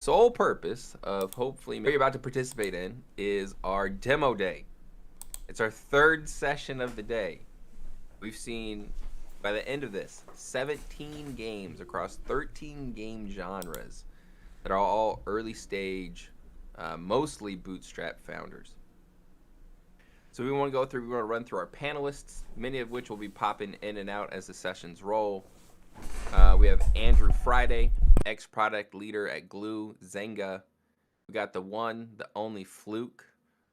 sole purpose of hopefully what you're about to participate in is our demo day. It's our third session of the day. We've seen, by the end of this, 17 games across 13 game genres that are all early stage, mostly bootstrap founders. So we want to run through our panelists, many of which will be popping in and out as the sessions roll. We have Andrew Friday, ex-product leader at Glue, Zynga. We got the one, the only Fluke,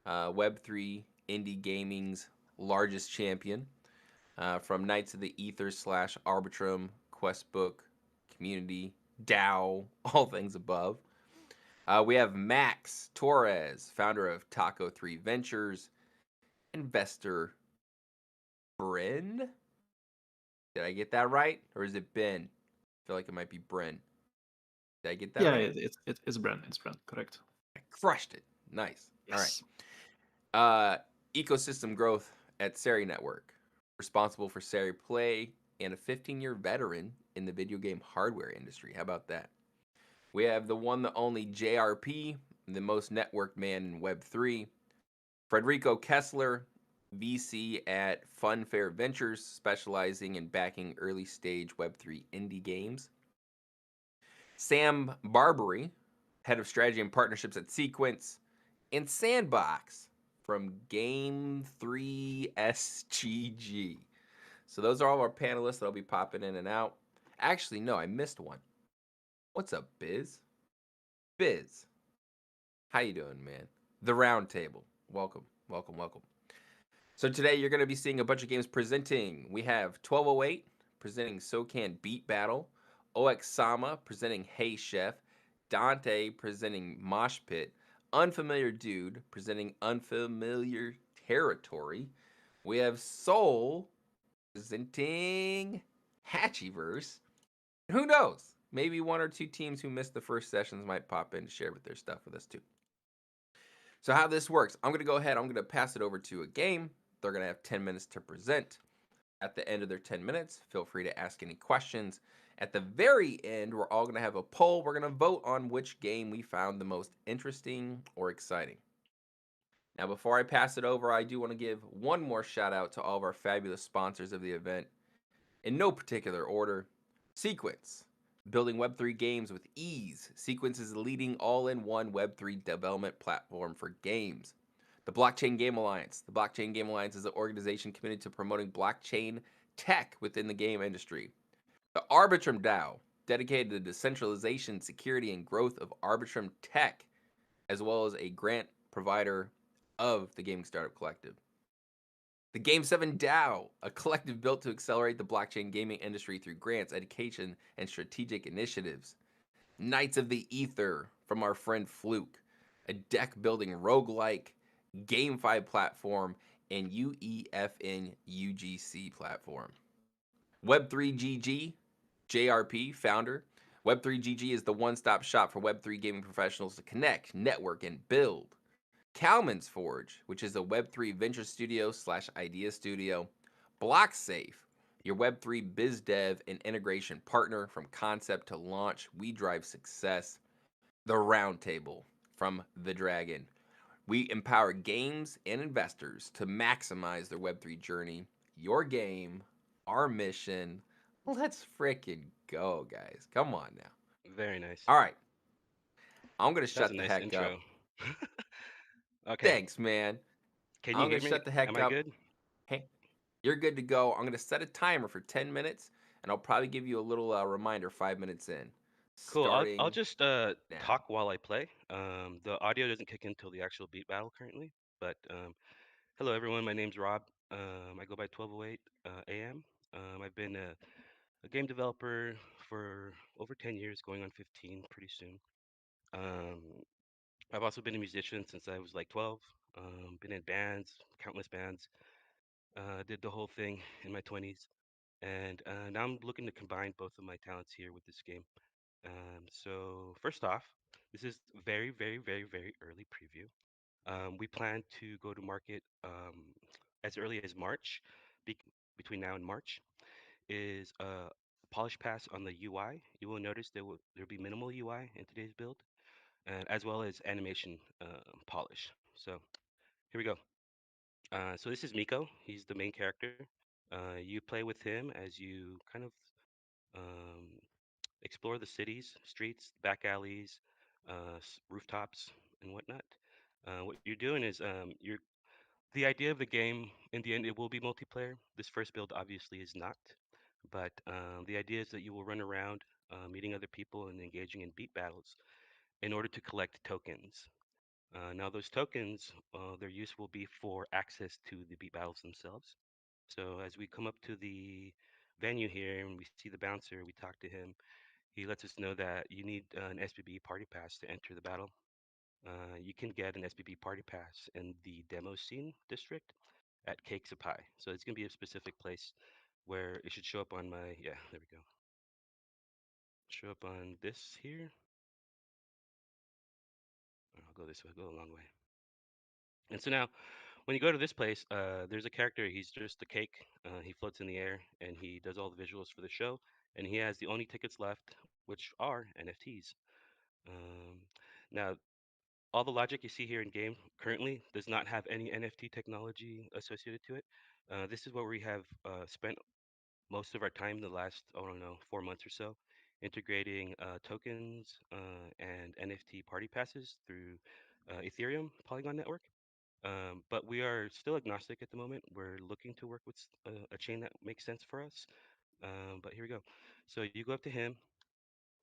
Web3 indie gaming's largest champion, from Knights of the Ether / Arbitrum Questbook, community, DAO, all things above. We have Max Torres, founder of Taco 3 Ventures, investor Bryn. Did I get that right? Or is it Ben? I feel like it might be Bryn. Did I get that Yeah, right? it's brand. It's brand. Correct. I crushed it. Nice. All right. Yes. Ecosystem growth at Seri Network, responsible for Seri Play, and a 15-year veteran in the video game hardware industry. How about that? We have the one, the only JRP, the most networked man in Web3. Federico Kessler, VC at Funfair Ventures, specializing in backing early stage Web3 indie games. Sam Barbary, head of strategy and partnerships at Sequence. And Sandbox from Game 3 SGG. So those are all our panelists that'll be popping in and out. Actually, no, I missed one. What's up, Biz? Biz, how you doing, man? The round table. Welcome, welcome, welcome. So today you're going to be seeing a bunch of games presenting. We have 1208 presenting SoCan Beat Battle, OX Sama presenting Hey Chef, Dante presenting Mosh Pit, Unfamiliar Dude presenting Unfamiliar Territory. We have Soul presenting Hatchieverse. Who knows? Maybe one or two teams who missed the first sessions might pop in to share with their stuff with us too. So how this works, I'm going to go ahead, I'm going to pass it over to a game. They're going to have 10 minutes to present. At the end of their 10 minutes, feel free to ask any questions. At the very end, we're all going to have a poll. We're going to vote on which game we found the most interesting or exciting. Now, before I pass it over, I do want to give one more shout out to all of our fabulous sponsors of the event. In no particular order, Sequence, building Web3 games with ease. Sequence is the leading all-in-one Web3 development platform for games. The Blockchain Game Alliance. The Blockchain Game Alliance is an organization committed to promoting blockchain tech within the game industry. The Arbitrum DAO, dedicated to the decentralization, security, and growth of Arbitrum tech, as well as a grant provider of the Gaming Startup Collective. The Game 7 DAO, a collective built to accelerate the blockchain gaming industry through grants, education, and strategic initiatives. Knights of the Ether from our friend Fluke, a deck building roguelike, GameFi platform, and UEFN UGC platform. Web3GG, JRP, founder. Web3GG is the one stop shop for Web3 gaming professionals to connect, network, and build. Kalman's Forge, which is a Web3 venture studio / idea studio. BlockSafe, your Web3 biz dev and integration partner. From concept to launch, we drive success. The Roundtable from The Dragon. We empower games and investors to maximize their Web3 journey. Your game, our mission. Let's frickin' go, guys. Come on now. Very nice. All right. I'm going to That's a shut the nice heck up. intro. Okay. Thanks, man. Can you I'm going hear to me? shut the Am heck I up. good? Hey, you're good to go. I'm going to set a timer for 10 minutes, and I'll probably give you a little reminder 5 minutes in. Cool. I'll Starting just now. talk while I play. The audio doesn't kick in until the actual beat battle currently. But hello everyone. My name's Rob. I go by 1208 AM. I've been a game developer for over 10 years, going on 15 pretty soon. Um, I've also been a musician since I was like 12. Been in bands, countless bands. Did the whole thing in my 20s. And now I'm looking to combine both of my talents here with this game. So first off, this is very, very, very, very early preview. We plan to go to market as early as March. Be- Between now and March is a polish pass on the UI. You will notice there'll be minimal UI in today's build. and as well as animation polish. So here we go. So this is Miko. He's the main character. You play with him as you kind of um, explore the cities, streets, back alleys, rooftops, and whatnot. What you're doing is you're the idea of the game. In the end, it will be multiplayer. This first build obviously is not, but the idea is that you will run around, meeting other people and engaging in beat battles in order to collect tokens. Now, those tokens, their use will be for access to the beat battles themselves. So as we come up to the venue here and we see the bouncer, we talk to him. He lets us know that you need an SBB party pass to enter the battle. You can get an SBB party pass in the demo scene district at Cakes of Pie. So it's going to be a specific place where it should show up on my, yeah, there we go. Show up on this here. I'll go this way, go a long way. And so now, when you go to this place, there's a character. He's just a cake. He floats in the air, and he does all the visuals for the show. And he has the only tickets left, which are NFTs. Um, Now, all the logic you see here in game currently does not have any NFT technology associated to it. This is where we have spent most of our time the last, I don't know, 4 months or so, integrating tokens and NFT party passes through Ethereum Polygon network. But we are still agnostic at the moment. We're looking to work with a chain that makes sense for us. But here we go. So you go up to him.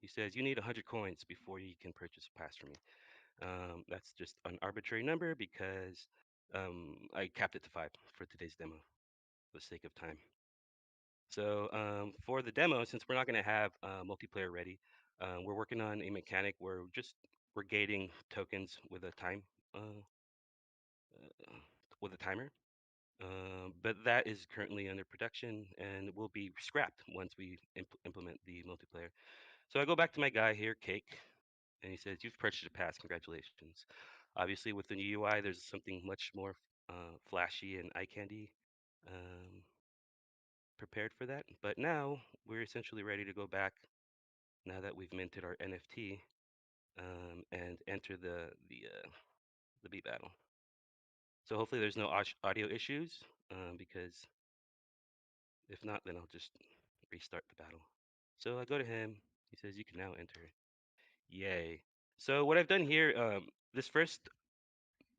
He says, you need 100 coins before you can purchase a pass from me. That's just an arbitrary number because I capped it to 5 for today's demo for the sake of time. So for the demo, since we're not going to have multiplayer ready, we're working on a mechanic where we're gating tokens uh, with a timer. But that is currently under production and will be scrapped once we implement the multiplayer. So I go back to my guy here, Cake, and he says, "You've purchased a pass. Congratulations." Obviously, with the new UI, there's something much more flashy and eye candy prepared for that. But now we're essentially ready to go back. Now that we've minted our NFT and enter the beat battle. So hopefully there's no audio issues because if not, then I'll just restart the battle. So I go to him. He says, "You can now enter." Yay. So what I've done here, this first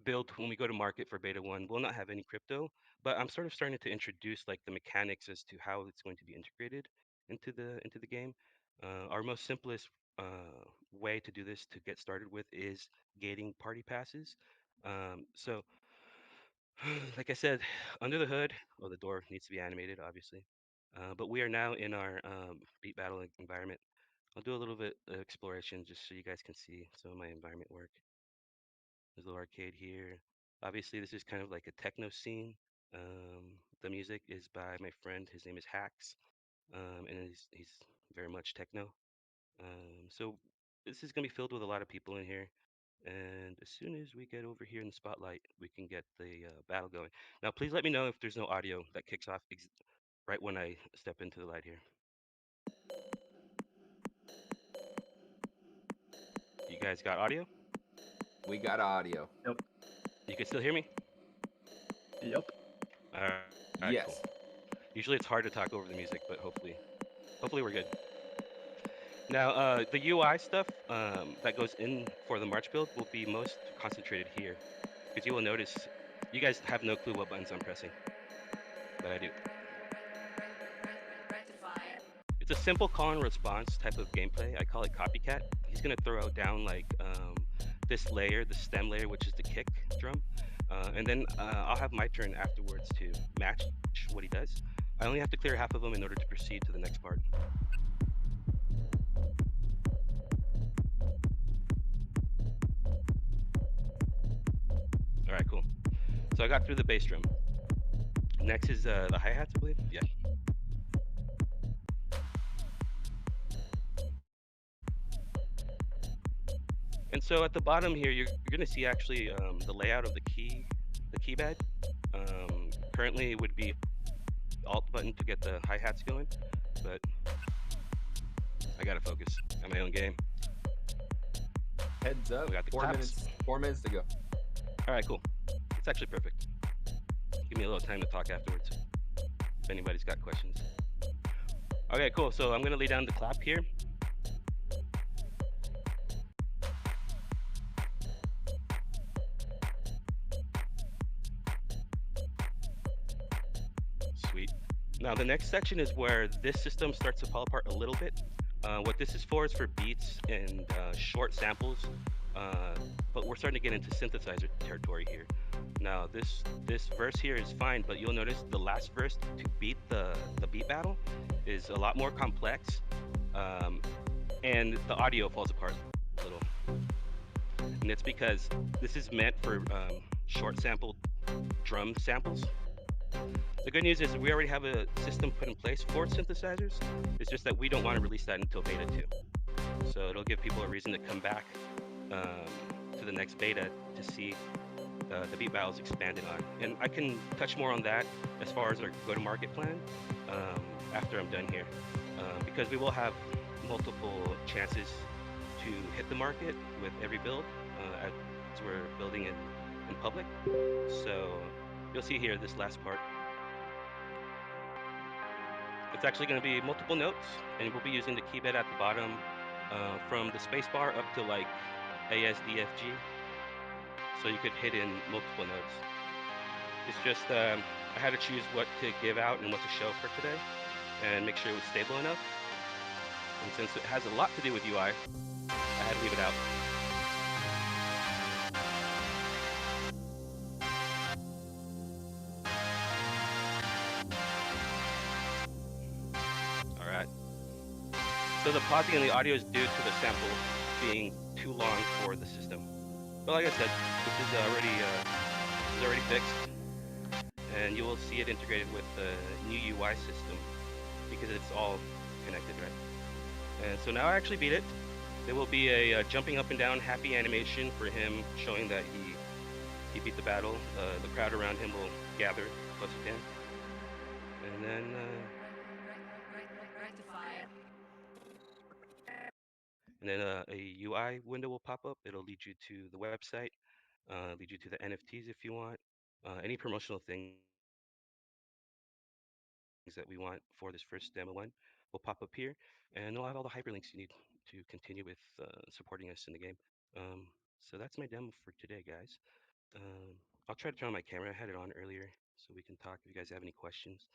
build, when we go to market for beta 1, will not have any crypto, but I'm sort of starting to introduce like the mechanics as to how it's going to be integrated into the game. Our most simplest way to do this to get started with is gating party passes. So like I said, under the hood, well, the door needs to be animated, obviously. But we are now in our beat battle environment. I'll do a little bit of exploration just so you guys can see some of my environment work. There's a little arcade here. Obviously, this is kind of like a techno scene. The music is by my friend. His name is Hax, and he's very much techno. So this is going to be filled with a lot of people in here. And as soon as we get over here in the spotlight, we can get the battle going. Now, please let me know if there's no audio that kicks off right when I step into the light here. You guys got audio? We got audio. Yep. You can still hear me? Yep. All right, Yes. cool. Usually it's hard to talk over the music, but hopefully we're good. Now, the UI stuff that goes in for the March build will be most concentrated here, because you will notice you guys have no clue what buttons I'm pressing, but I do. It's a simple call and response type of gameplay. I call it copycat. He's gonna throw down like this layer, the stem layer, which is the kick drum, and then I'll have my turn afterwards to match what he does. I only have to clear half of them in order to proceed to the next part. All right, cool. So I got through the bass drum. Next is the hi-hats, I believe. Yeah. And so at the bottom here, you're going to see actually the layout of the keypad. Currently, it would be Alt button to get the hi-hats going, but I gotta focus on my own game. Heads up. We got the 4 claps. minutes. 4 minutes to go. All right, cool. It's actually perfect. Give me a little time to talk afterwards if anybody's got questions. Okay, cool. So I'm gonna lay down the clap here. Sweet. Now the next section is where this system starts to fall apart a little bit. What this is for is for beats and short samples, uh, but we're starting to get into synthesizer territory here. Now this verse here is fine, but you'll notice the last verse to beat the beat battle is a lot more complex, um, and the audio falls apart a little. And it's because this is meant for short sampled drum samples. The good news is we already have a system put in place for synthesizers. It's just that we don't want to release that until beta 2. So it'll give people a reason to come back um, to the next beta to see the beat battles expanded on. And I can touch more on that as far as our go-to-market plan um, after I'm done here. Because we will have multiple chances to hit the market with every build as we're building in public. So you'll see here this last part. It's actually going to be multiple notes, and we'll be using the key bed at the bottom from the spacebar up to like ASDFG. So you could hit in multiple notes. It's just I had to choose what to give out and what to show for today, and make sure it was stable enough. And since it has a lot to do with UI, I had to leave it out. All right. So the pausing in the audio is due to the sample being too long for the system. But like I said, this is already fixed, and you will see it integrated with the new UI system because it's all connected, right? And so now I actually beat it. There will be a jumping up and down happy animation for him showing that he beat the battle. The crowd around him will gather close to him, and then a UI window will pop up. It'll lead you to the website, lead you to the NFTs if you want, any promotional things that we want for this first demo one will pop up here, and it'll have all the hyperlinks you need to continue with supporting us in the game. Um, so that's my demo for today, guys. I'll try to turn on my camera. I had it on earlier so we can talk if you guys have any questions.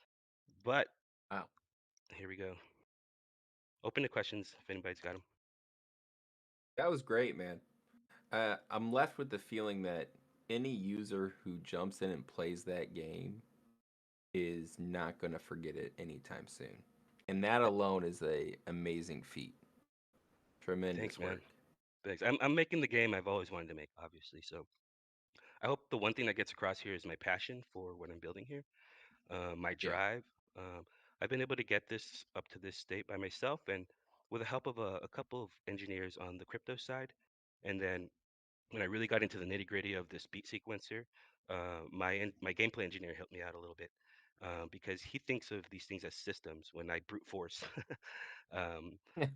But Wow. here we go. Open to questions if anybody's got them. That was great, man. I'm left with the feeling that any user who jumps in and plays that game is not going to forget it anytime soon. And that alone is a amazing feat. Thanks, Tremendous man. work. Thanks. I'm making the game I've always wanted to make, obviously. So I hope the one thing that gets across here is my passion for what I'm building here, my Yeah. drive. I've been able to get this up to this state by myself and with the help of a couple of engineers on the crypto side. And then when I really got into the nitty gritty of this beat sequencer, my gameplay engineer helped me out a little bit because he thinks of these things as systems when I brute force um,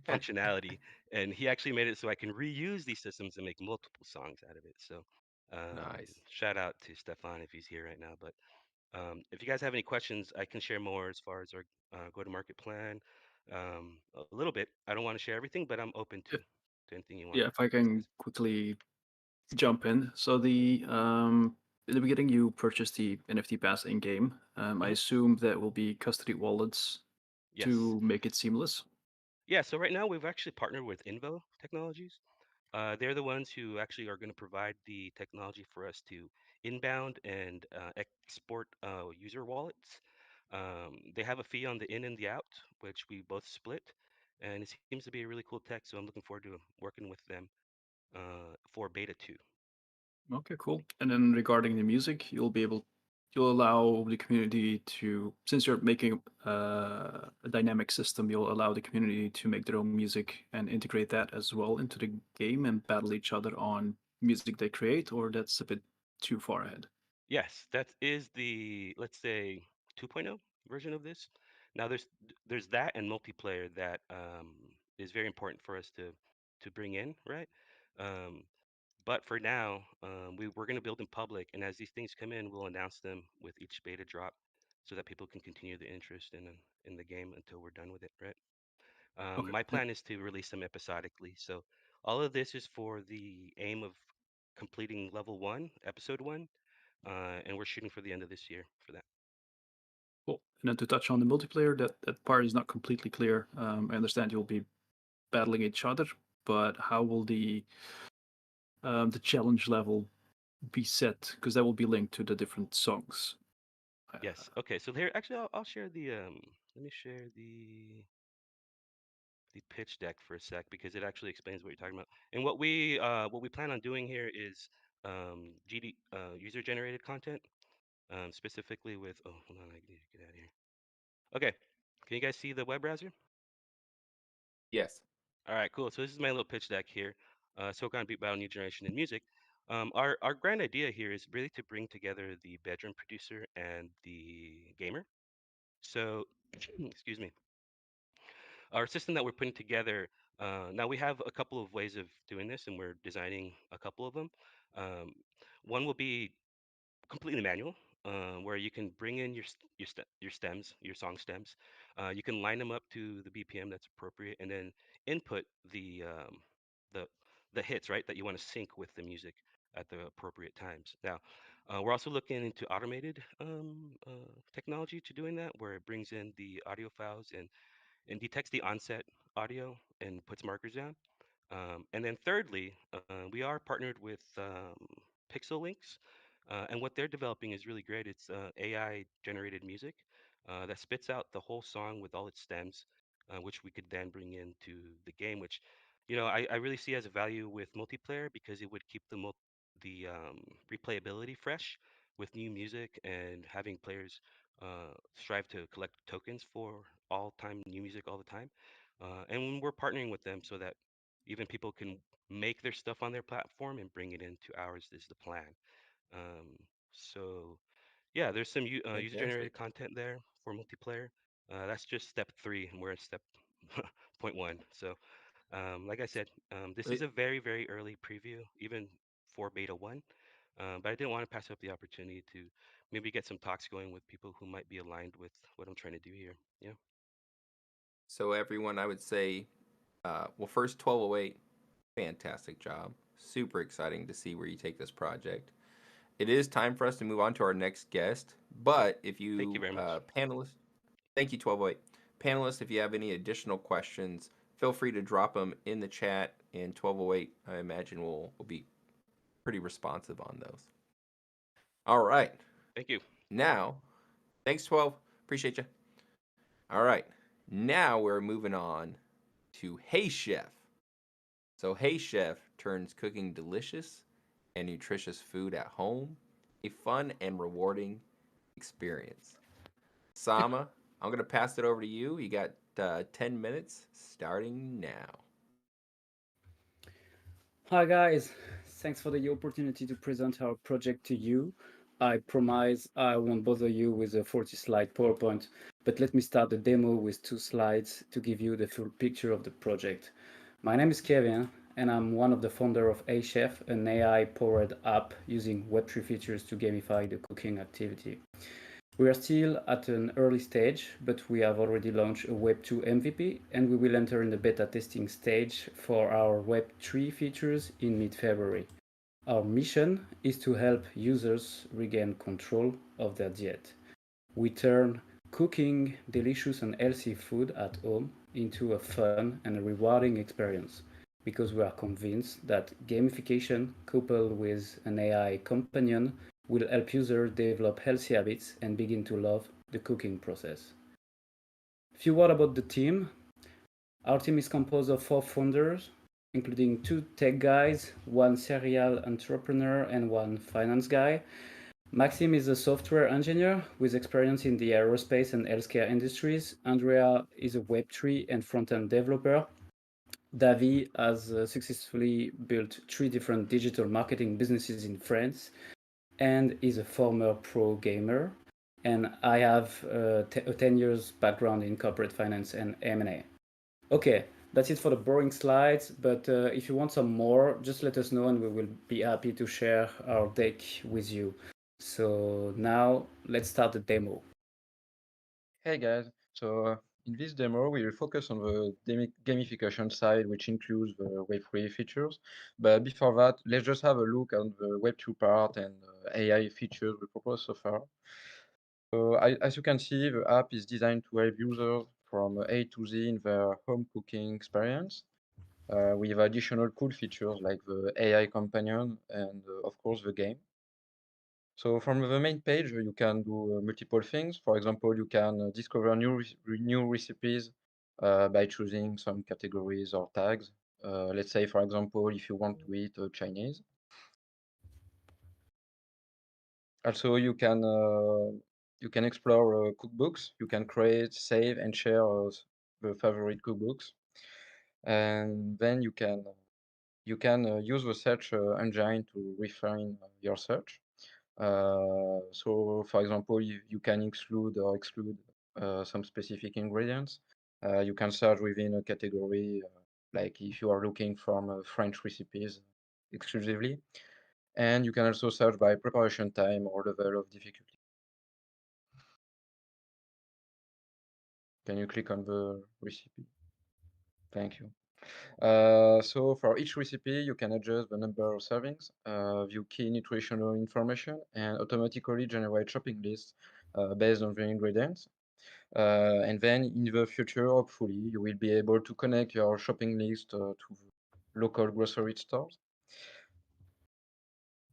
functionality, and he actually made it so I can reuse these systems and make multiple songs out of it. So Nice. shout out to Stefan if he's here right now. But if you guys have any questions, I can share more as far as our go-to-market plan. A little bit. I don't want to share everything, but I'm open Yeah, to anything you want yeah, if I to can discuss. quickly jump in. So the in the beginning you purchased the NFT pass in game. I Mhm. assume that will be custody wallets Yes. to make it seamless. Yeah, so right now we've actually partnered with Invo Technologies. They're the ones who actually are going to provide the technology for us to inbound and export user wallets. They have a fee on the in and the out, which we both split, and it seems to be a really cool tech. So I'm looking forward to working with them for beta 2. Okay, cool. And then regarding the music, you'll allow the community to, since you're making a dynamic system, you'll allow the community to make their own music and integrate that as well into the game and battle each other on music they create, or that's a bit too far ahead. Yes, that is the, let's say, 2.0 version of this. Now there's that and multiplayer that is very important for us to bring in, right? But for now, we're going to build in public, and as these things come in, we'll announce them with each beta drop, so that people can continue the interest in the game until we're done with it, right? Okay. My plan is to release them episodically. So all of this is for the aim of completing level 1, episode 1, and we're shooting for the end of this year for that. Cool. And then to touch on the multiplayer, that part is not completely clear. I understand you'll be battling each other, but how will the challenge level be set? Because that will be linked to the different songs. Yes. Okay. So here, actually, I'll share the let me share the pitch deck for a sec, because it actually explains what you're talking about. And what we plan on doing here is GD user generated content, specifically with, oh, hold on, I need to get out of here. Okay. Can you guys see the web browser? Yes. All right, cool. So this is my little pitch deck here. SoCon Beat Battle New Generation in Music. Our grand idea here is really to bring together the bedroom producer and the gamer. So, excuse me. Our system that we're putting together, now we have a couple of ways of doing this, and we're designing a couple of them. Um, One will be completely manual, where you can bring in your stems, your song stems. You can line them up to the BPM that's appropriate, and then input the the hits, right, that you want to sync with the music at the appropriate times. Now, we're also looking into automated technology to doing that, where it brings in the audio files and detects the onset audio and puts markers down. And then thirdly, we are partnered with Pixel Links, and what they're developing is really great. It's AI generated music that spits out the whole song with all its stems, which we could then bring into the game, which, I really see as a value with multiplayer, because it would keep the replayability fresh with new music, and having players strive to collect tokens for all time new music all the time. And we're partnering with them so that even people can make their stuff on their platform and bring it into ours is the plan. Um, so yeah, there's some user Fantastic. generated content there for multiplayer. That's just step 3, and we're at step point 1. So like I said, this is Wait, a very, very early preview, even for beta 1. But I didn't want to pass up the opportunity to maybe get some talks going with people who might be aligned with what I'm trying to do here. Yeah. so everyone, I would say, well, first 1208, fantastic job. Super exciting to see where you take this project. It is time for us to move on to our next guest. But if Thank you you very much. panelists, thank you 1208 panelists. If you have any additional questions, feel free to drop them in the chat. And 1208, I imagine will be pretty responsive on those. All right, Thank you. now, thanks 12. Appreciate you. All right, now we're moving on to Hey Chef. So Hey Chef turns cooking delicious and nutritious food at home a fun and rewarding experience. Sama, I'm going to pass it over to you. You got 10 minutes starting now. Hi guys, thanks for the opportunity to present our project to you. I promise I won't bother you with a 40-slide PowerPoint, but let me start the demo with 2 slides to give you the full picture of the project. My name is Kevin, and I'm one of the founders of A-Chef, an AI-powered app using Web3 features to gamify the cooking activity. We are still at an early stage, but we have already launched a Web2 MVP, and we will enter in the beta testing stage for our Web3 features in mid-February. Our mission is to help users regain control of their diet. We turn cooking delicious and healthy food at home into a fun and a rewarding experience, because we are convinced that gamification coupled with an AI companion will help users develop healthy habits and begin to love the cooking process. A few words about the team. Our team is composed of 4 founders, including 2 tech guys, 1 serial entrepreneur, and 1 finance guy. Maxime is a software engineer with experience in the aerospace and healthcare industries. Andrea is a Web3 and front-end developer. Davi has successfully built 3 different digital marketing businesses in France and is a former pro gamer. And I have a 10 years background in corporate finance and M&A. Okay, That's it for the boring slides, but if you want some more, just let us know and we will be happy to share our deck with you. So now let's start the demo. Hey guys, so in this demo we will focus on the gamification side, which includes the Web3 features. But before that, let's just have a look at the Web2 part and AI features we propose so far. So as you can see, the app is designed to help users from A to Z in their home cooking experience. With additional cool features like the AI companion and of course the game. So from the main page, you can do multiple things. For example, you can discover new recipes by choosing some categories or tags. Let's say, for example, if you want to eat Chinese. Also, you can explore cookbooks. You can create, save, and share the favorite cookbooks, and then you can use the search engine to refine your search. So, for example, you can include or exclude some specific ingredients. You can search within a category, like if you are looking for French recipes exclusively. And you can also search by preparation time or level of difficulty. Can you click on the recipe? Thank you. So for each recipe, you can adjust the number of servings, view key nutritional information, and automatically generate shopping lists based on the ingredients. And then in the future, hopefully, you will be able to connect your shopping list to local grocery stores.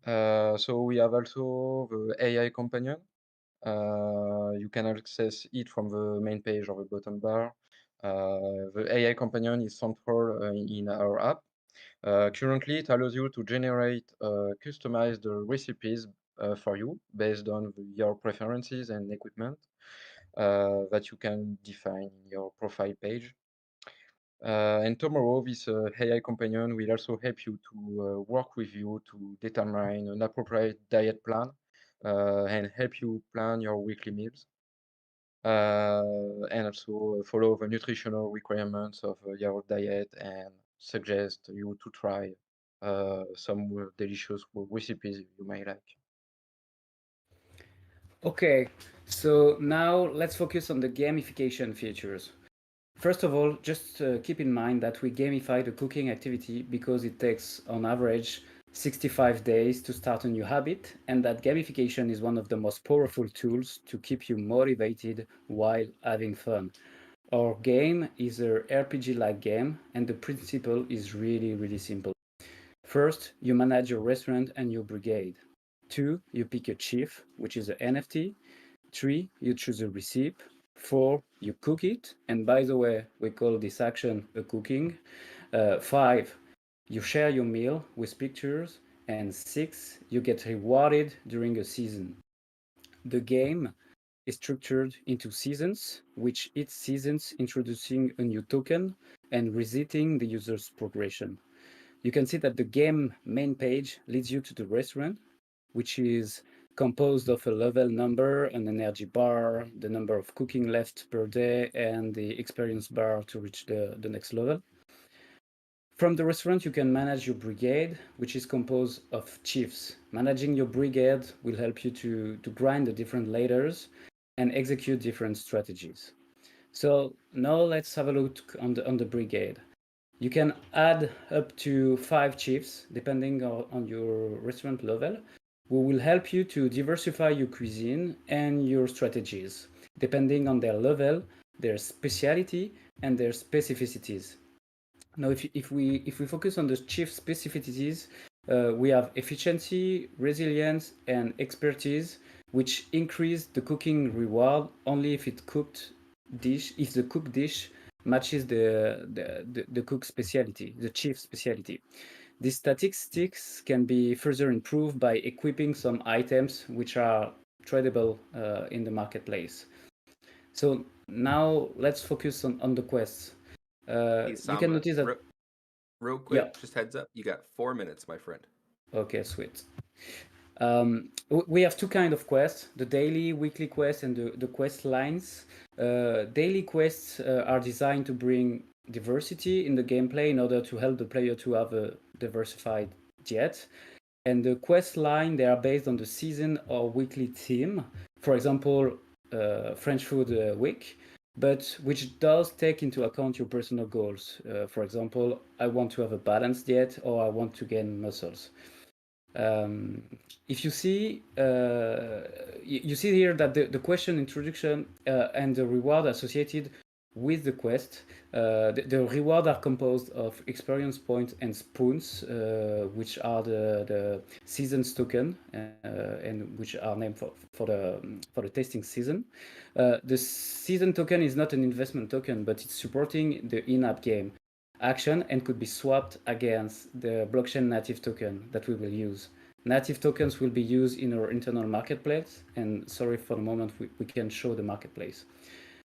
So we have also the AI companion. You can access it from the main page or the bottom bar. The AI companion is central in our app. Currently, it allows you to generate customized recipes for you based on your preferences and equipment that you can define in your profile page. And tomorrow, this AI companion will also help you to work with you to determine an appropriate diet plan and help you plan your weekly meals. And also follow the nutritional requirements of your diet and suggest you to try some delicious recipes you may like. Okay, so now let's focus on the gamification features. First of all, just keep in mind that we gamify the cooking activity because it takes, on average, 65 days to start a new habit, and that gamification is one of the most powerful tools to keep you motivated while having fun. Our game is a RPG-like game, and the principle is really, really simple. First, you manage your restaurant and your brigade. 2, you pick a chief, which is an NFT. 3, you choose a recipe. 4, you cook it. And by the way, we call this action a cooking. 5, you share your meal with pictures. And 6, you get rewarded during a season. The game is structured into seasons, which each season introducing a new token and resetting the user's progression. You can see that the game main page leads you to the restaurant, which is composed of a level number, an energy bar, the number of cooking left per day, and the experience bar to reach the next level. From the restaurant, you can manage your brigade, which is composed of chiefs. Managing your brigade will help you to grind the different ladders and execute different strategies. So now let's have a look on the brigade. You can add up to 5 chiefs, depending on your restaurant level, who will help you to diversify your cuisine and your strategies, depending on their level, their speciality, and their specificities. Now, if we focus on the chief specificities, we have efficiency, resilience, and expertise, which increase the cooking reward only if the cooked dish matches the cook specialty, the chief specialty. These statistics can be further improved by equipping some items which are tradable in the marketplace. So now let's focus on the quests. Hey, You Samba, can notice that. real quick, Yeah. just heads up, you got 4 minutes, my friend. Okay, sweet. We have two kinds of quests, the daily, weekly quests, and the quest lines. Daily quests are designed to bring diversity in the gameplay in order to help the player to have a diversified diet. And the quest line, they are based on the season or weekly theme. For example, French Food Week, but which does take into account your personal goals. For example, I want to have a balanced diet or I want to gain muscles. If you see, you see here that the question introduction and the reward associated with the quest, the reward are composed of experience points and spoons, which are the season's token and which are named for the tasting season. The season token is not an investment token, but it's supporting the in-app game action and could be swapped against the blockchain native token that we will use. Native tokens will be used in our internal marketplace, and sorry for the moment, we can show the marketplace.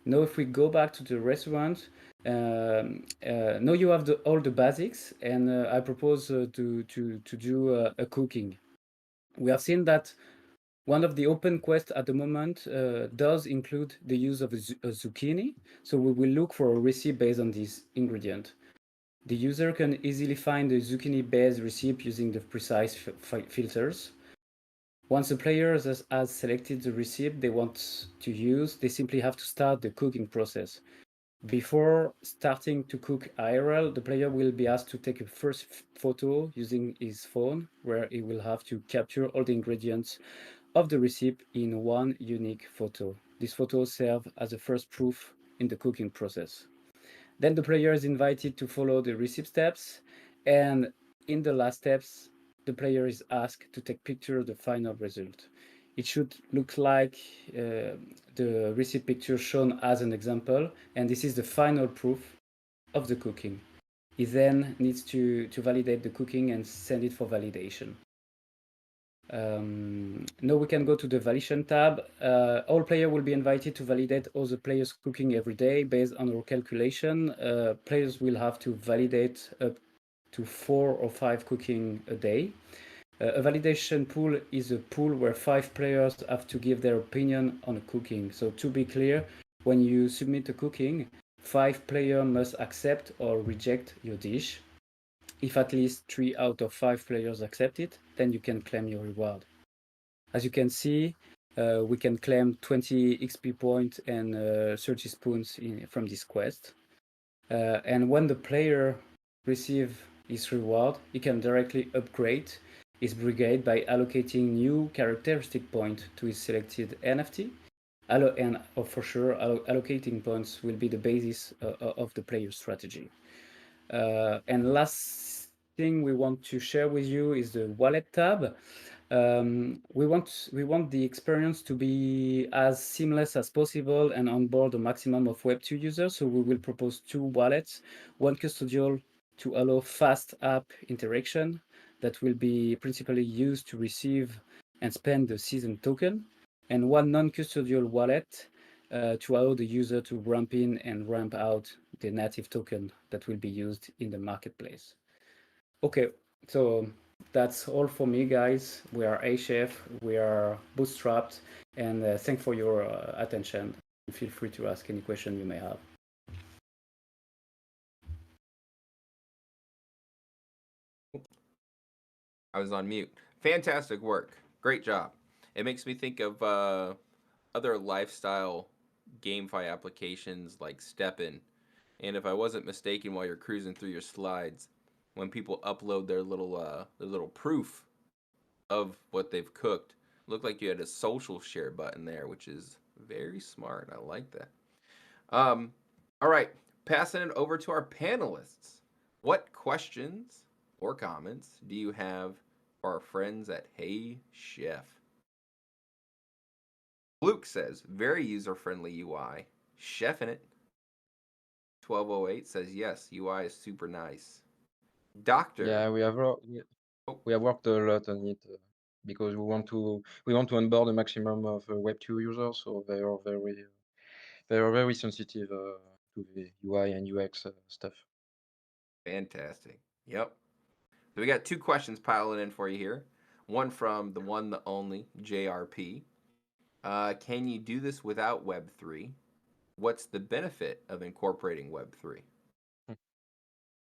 Now if we go back to the restaurant, now you have all the basics, and I propose to do a cooking. We have seen that one of the open quests at the moment does include the use of a zucchini, so we will look for a recipe based on this ingredient. The user can easily find the zucchini-based recipe using the precise filters. Once the player has selected the recipe they want to use, they simply have to start the cooking process. Before starting to cook IRL, the player will be asked to take a first photo using his phone, where he will have to capture all the ingredients of the recipe in one unique photo. This photo serves as a first proof in the cooking process. Then the player is invited to follow the recipe steps, and in the last steps, the player is asked to take picture of the final result. It should look like the recipe picture shown as an example, and this is the final proof of the cooking. He then needs to validate the cooking and send it for validation. Now we can go to the validation tab. All players will be invited to validate all the players cooking every day based on our calculation. Players will have to validate up to 4 or 5 cooking a day. A validation pool is a pool where 5 players have to give their opinion on cooking. So to be clear, when you submit a cooking, 5 players must accept or reject your dish. If at least 3 out of 5 players accept it, then you can claim your reward. As you can see, we can claim 20 XP points and 30 spoons from this quest. And when the player receives his reward, he can directly upgrade his brigade by allocating new characteristic point to his selected NFT. And for sure, allocating points will be the basis of the player strategy. And last thing we want to share with you is the wallet tab. We want the experience to be as seamless as possible and onboard a maximum of Web2 users. So we will propose 2 wallets, one custodial to allow fast app interaction that will be principally used to receive and spend the season token, and one non-custodial wallet to allow the user to ramp in and ramp out the native token that will be used in the marketplace. Okay, so that's all for me, guys. We are HF, we are bootstrapped, and thanks for your attention. Feel free to ask any question you may have. I was on mute. Fantastic work. Great job. It makes me think of other lifestyle GameFi applications like StepN. And if I wasn't mistaken, while you're cruising through your slides, when people upload their little proof of what they've cooked, it looked like you had a social share button there, which is very smart. I like that. All right, passing it over to our panelists. What questions or comments do you have for our friends at Hey Chef? Luke says, very user-friendly UI. Chef in it. 1208 says, yes, UI is super nice. Doctor. Yeah, we have worked a lot on it because we want to onboard a maximum of Web2 users, so they are very sensitive to the UI and UX stuff. Fantastic. Yep. So we got 2 questions piling in for you here. One from the one, the only, JRP. Can you do this without Web3? What's the benefit of incorporating Web3?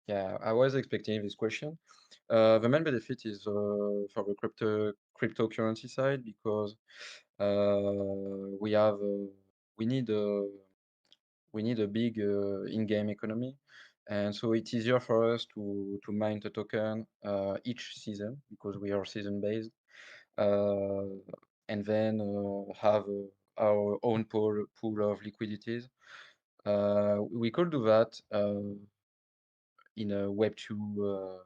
Yeah, I was expecting this question. The main benefit is for the cryptocurrency side because we have we need a big in-game economy, and so it's easier for us to mine the token each season because we are season based, and then have our own pool of liquidities. We could do that in a Web2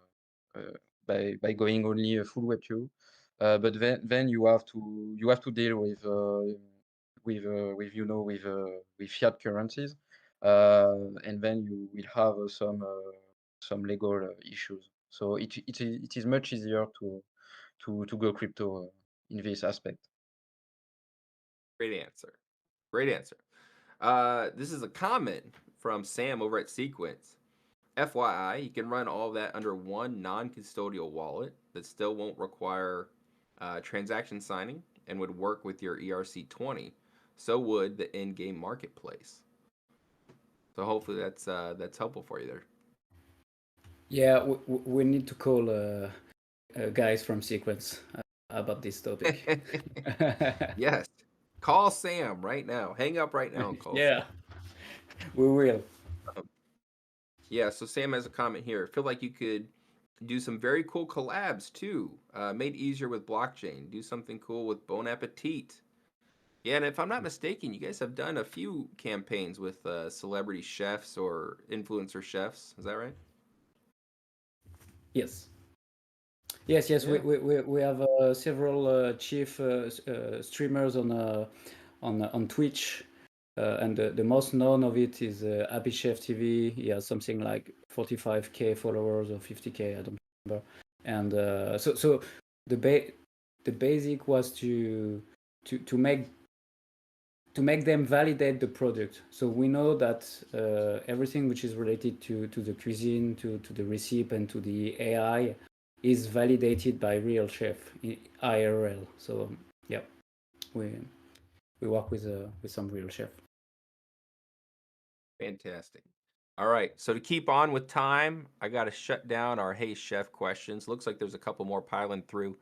by going only a full Web2, but then you have to deal with with fiat currencies, and then you will have some legal issues. So it is much easier to go crypto in this aspect. Great answer. Great answer. This is a comment from Sam over at Sequence. FYI, you can run all of that under one non-custodial wallet that still won't require transaction signing and would work with your ERC20. So would the in-game marketplace. So hopefully that's helpful for you there. Yeah, we need to call guys from Sequence about this topic. Yes. Call Sam right now. Hang up right now and call Yeah, Sam. we will. Yeah, so Sam has a comment here. I feel like you could do some very cool collabs too. Made easier with blockchain. Do something cool with Bon Appetit. Yeah, and if I'm not mistaken, you guys have done a few campaigns with celebrity chefs or influencer chefs. Is that right? Yes. Yes, Yeah. we have several chief streamers on Twitch, and the most known of it is Happy Chef TV. He has something like 45K followers or 50K, I don't remember. And so the basic was to make them validate the product. So we know that everything which is related to the cuisine, to the recipe, and to the AI is validated by real chef IRL. So yeah, we work with some real chef. Fantastic. All right, so to keep on with time, I got to shut down our Hey Chef questions. Looks like there's a couple more piling through.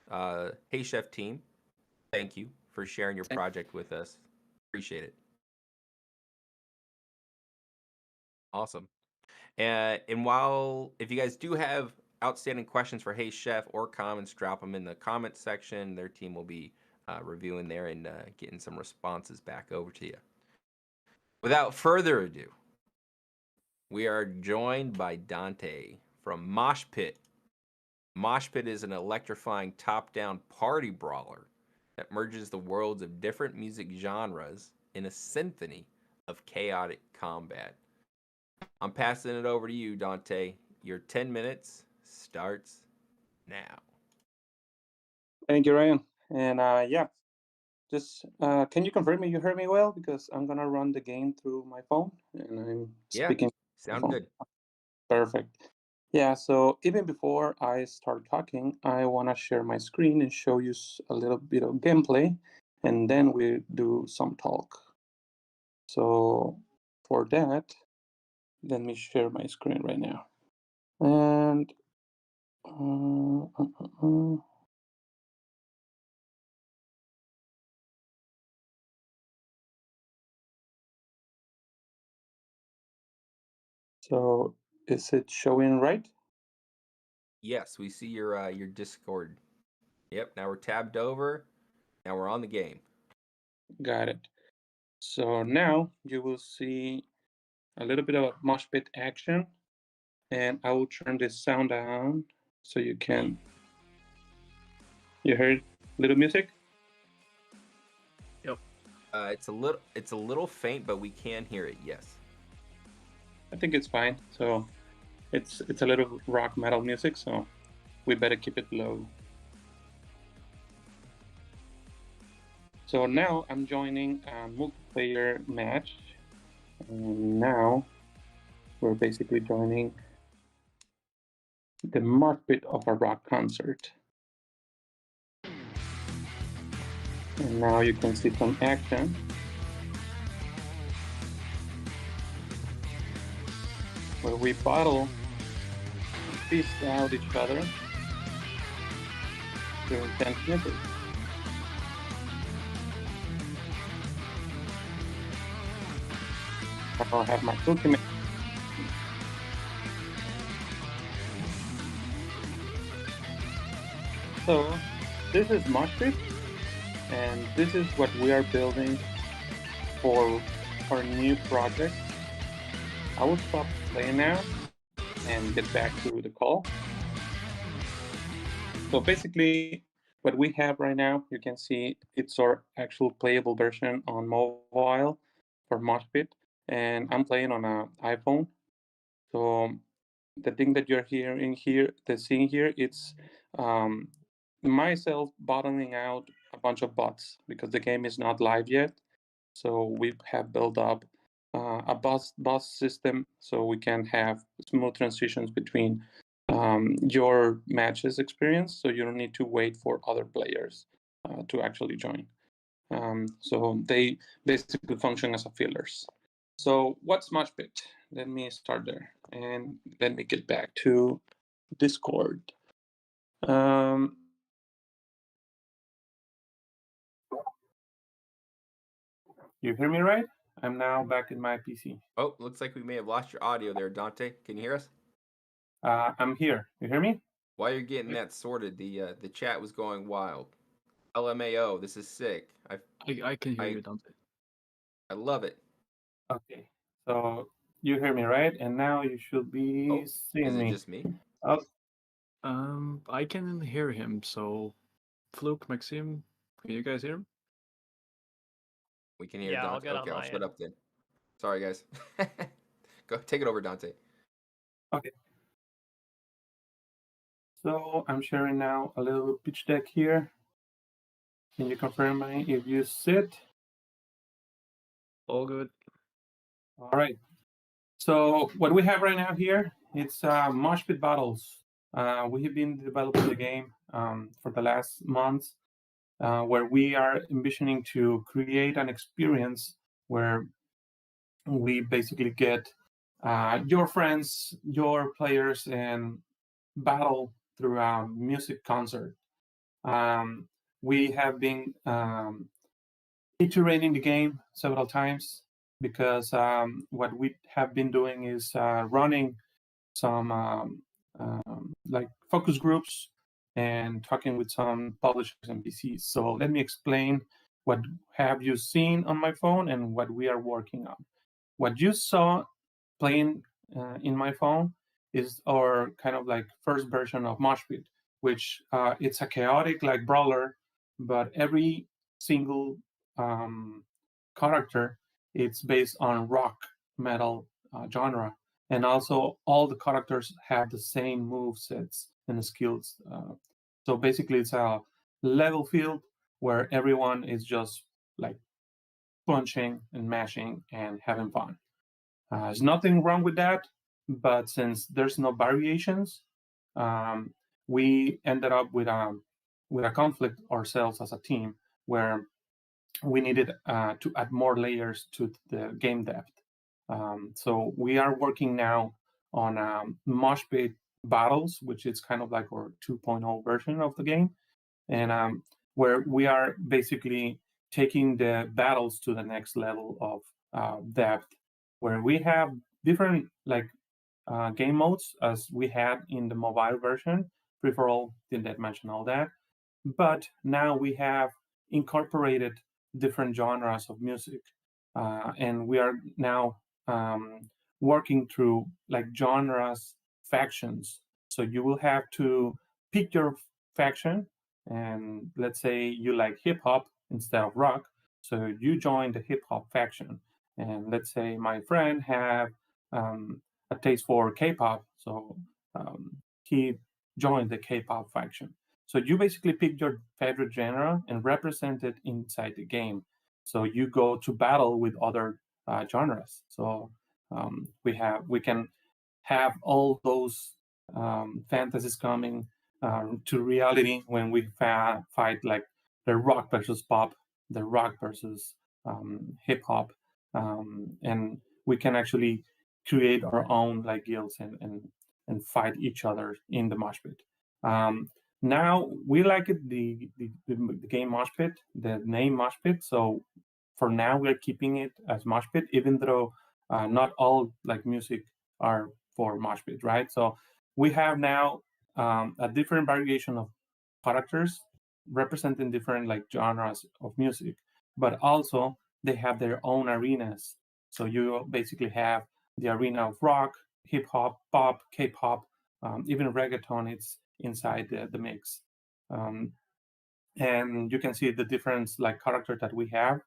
Hey Chef team, thank you for sharing your project with us. Appreciate it. Awesome. And while, if you guys do have outstanding questions for Hey Chef or comments, drop them in the comments section. Their team will be reviewing there and getting some responses back over to you. Without further ado, we are joined by Dante from Mosh Pit. Mosh Pit is an electrifying top-down party brawler that merges the worlds of different music genres in a symphony of chaotic combat. I'm passing it over to you, Dante. Your 10 minutes starts now. Thank you, Ryan. And yeah, just can you confirm me you heard me well? Because I'm gonna run the game through my phone and I'm speaking. Sound good. Perfect. Yeah, so even before I start talking, I want to share my screen and show you a little bit of gameplay, and then we do some talk. So for that, let me share my screen right now. And so is it showing right? Yes, we see your Discord. Yep, now we're tabbed over. Now we're on the game. Got it. So now you will see a little bit of mosh pit action, and I will turn this sound down so you can. You heard little music? Yep. It's a little faint, but we can hear it. Yes. I think it's fine. So it's a little rock metal music, so we better keep it low. So now I'm joining a multiplayer match, and now we're basically joining the mosh pit of a rock concert. And now you can see some action. Where we battle piece out each other through intense music. I'll have my cookie. So this is Moshpit, and this is what we are building for our new project. I will stop playing now and get back to the call. So basically, what we have right now, you can see it's our actual playable version on mobile for Moshpit, and I'm playing on an iPhone. So the thing that you're seeing here, it's myself bottling out a bunch of bots because the game is not live yet. So we have built up a boss system so we can have smooth transitions between your matches experience. So you don't need to wait for other players to actually join. So they basically function as a fillers. So what's Moshpit? Let me start there and let me get back to Discord. You hear me right? I'm now back in my PC. Oh, looks like we may have lost your audio there, Dante. Can you hear us? I'm here. You hear me? While you're getting that sorted, the chat was going wild. LMAO, this is sick. I can hear you, Dante. I love it. Okay. So you hear me right? And now you should be seeing me. Is it just me? Oh. I can hear him. So, Fluke, Maxim, can you guys hear him? We can hear Yeah, Dante. I'll Okay, get I'll on shut my up then. Sorry, guys. Go take it over, Dante. Okay. So I'm sharing now a little pitch deck here. Can you confirm me if you see it? All good. All right. So what we have right now here, it's Moshpit Battles. We have been developing the game for the last months, where we are envisioning to create an experience where we basically get your friends, your players, and battle through a music concert. We have been iterating the game several times because what we have been doing is running some like focus groups and talking with some publishers and PCs. So let me explain what have you seen on my phone and what we are working on. What you saw playing in my phone is our kind of like first version of Moshpit, which it's a chaotic like brawler, but every single character it's based on rock metal genre, and also all the characters have the same move sets and skills. So basically, it's a level field where everyone is just like punching and mashing and having fun. There's nothing wrong with that, but since there's no variations, we ended up with a conflict ourselves as a team where we needed to add more layers to the game depth. So we are working now on Moshpit Battles, which is kind of like our 2.0 version of the game, and where we are basically taking the battles to the next level of depth, where we have different like game modes as we had in the mobile version. Free for all didn't mention all that, but now we have incorporated different genres of music, and we are now working through like genres factions. So you will have to pick your faction, and let's say you like hip hop instead of rock, so you join the hip hop faction. And let's say my friend have a taste for K-pop, so he joined the K-pop faction. So you basically pick your favorite genre and represent it inside the game. So you go to battle with other genres. So we can have all those fantasies coming to reality when we fight like the rock versus pop, the rock versus hip hop, and we can actually create our own like guilds and and fight each other in the mosh pit. Now we like it the game mosh pit, the name mosh pit. So for now we're keeping it as mosh pit, even though not all like music are for mosh pit, right? So we have now a different variation of characters representing different like genres of music, but also they have their own arenas. So you basically have the arena of rock, hip hop, pop, K-pop, even reggaeton. It's inside the mix, and you can see the different like character that we have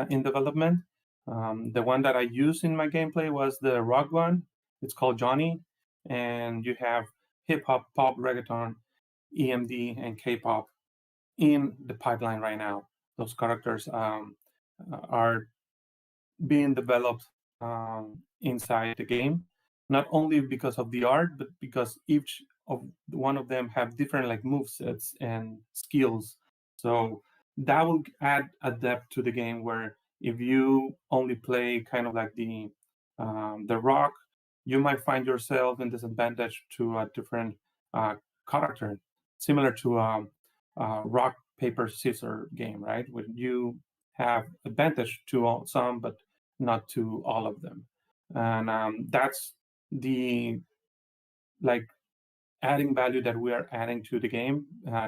in development. The one that I used in my gameplay was the rock one. It's called Johnny, and you have hip hop, pop, reggaeton, EMD, and K-pop in the pipeline right now. Those characters are being developed inside the game, not only because of the art, but because each of one of them have different like move sets and skills. So that will add a depth to the game where if you only play kind of like the rock, you might find yourself in disadvantage to a different character, similar to rock paper scissors game, right? When you have advantage to some, but not to all of them, and that's the like adding value that we are adding to the game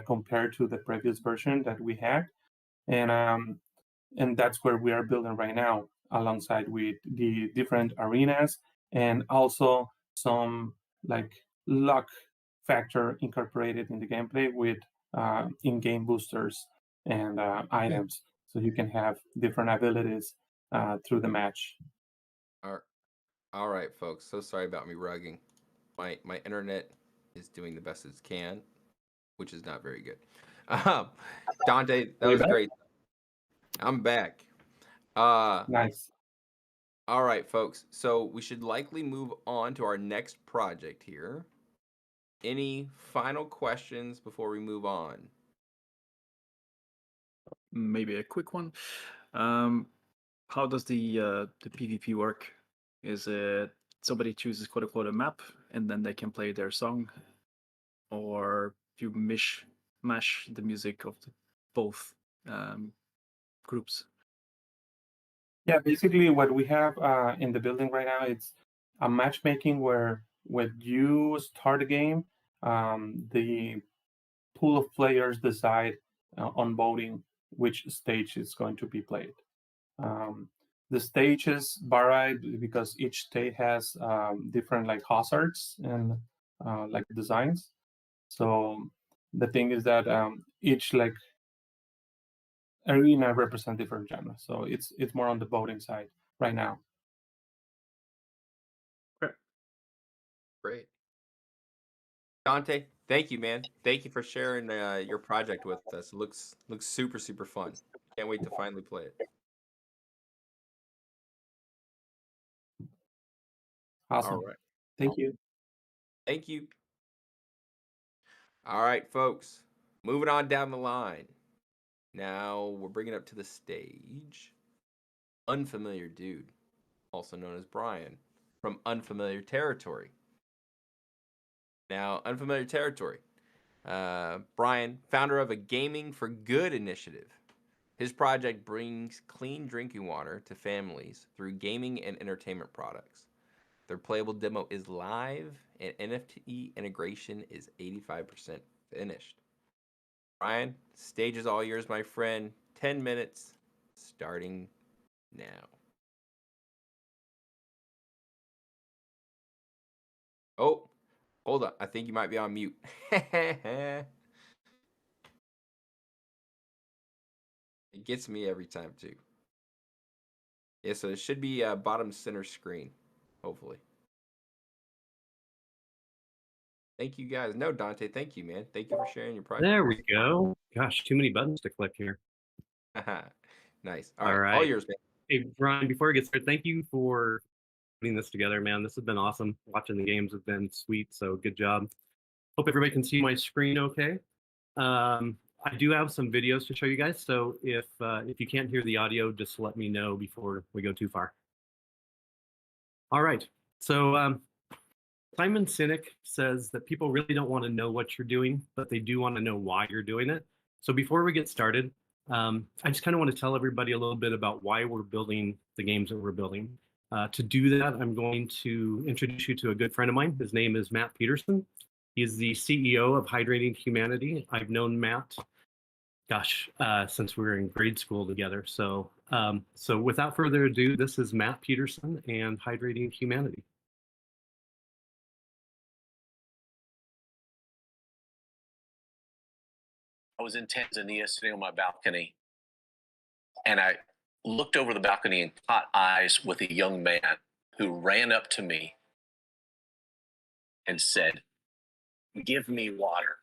compared to the previous version that we had, and that's where we are building right now, alongside with the different arenas and also some like luck factor incorporated in the gameplay with in-game boosters and items, so you can have different abilities through the match. All right, folks. So sorry about me rugging. My internet is doing the best it can, which is not very good. Dante, that was great. I'm back. Nice. All right, folks. So we should likely move on to our next project here. Any final questions before we move on? Maybe a quick one. How does the PvP work? Is it somebody chooses quote unquote a map and then they can play their song, or you mash the music of both groups? Yeah, basically what we have in the building right now, it's a matchmaking where when you start a game, the pool of players decide on voting which stage is going to be played. The stages vary because each state has different like hazards and like designs. So the thing is that each like arena represent different genres. So it's more on the voting side right now. Great. Dante, thank you, man. Thank you for sharing your project with us. It looks super fun. Can't wait to finally play it. Awesome. All right. Thank you. Thank you. All right, folks. Moving on down the line. Now we're bringing up to the stage Unfamiliar Dude, also known as Brian, from Unfamiliar Territory. Now, Unfamiliar Territory. Brian, founder of a Gaming for Good initiative. His project brings clean drinking water to families through gaming and entertainment products. Their playable demo is live, and NFT integration is 85% finished. Brian, stage is all yours, my friend. 10 minutes, starting now. Oh, hold on. I think you might be on mute. It gets me every time, too. Yeah, so it should be bottom center screen, hopefully. Thank you, guys. No, Dante, thank you, man. Thank you for sharing your project. There we go. Gosh, too many buttons to click here. Nice. All right. All yours, man. Hey, Brian, before we get started, thank you for putting this together, man. This has been awesome. Watching the games has been sweet, so good job. Hope everybody can see my screen okay. I do have some videos to show you guys, so if you can't hear the audio, just let me know before we go too far. All right, so Simon Sinek says that people really don't want to know what you're doing, but they do want to know why you're doing it. So before we get started, I just kind of want to tell everybody a little bit about why we're building the games that we're building. To do that, I'm going to introduce you to a good friend of mine. His name is Matt Peterson. He's the CEO of Hydrating Humanity. I've known Matt, since we were in grade school together. So without further ado, this is Matt Peterson and Hydrating Humanity. I was in Tanzania sitting on my balcony, and I looked over the balcony and caught eyes with a young man who ran up to me and said, "Give me water."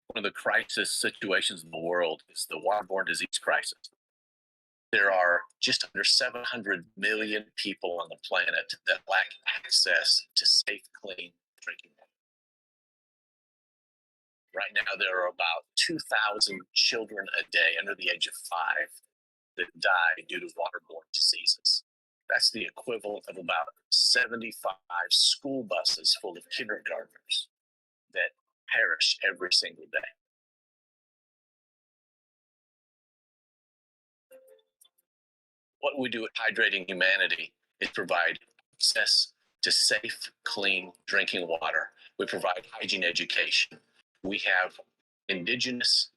One of the crisis situations in the world is the waterborne disease crisis. There are just under 700 million people on the planet that lack access to safe, clean drinking water. Right now, there are about 2,000 children a day under the age of 5 that die due to waterborne diseases. That's the equivalent of about 75 school buses full of kindergartners that perish every single day. What we do at Hydrating Humanity is provide access to safe, clean drinking water. We provide hygiene education. We have indigenous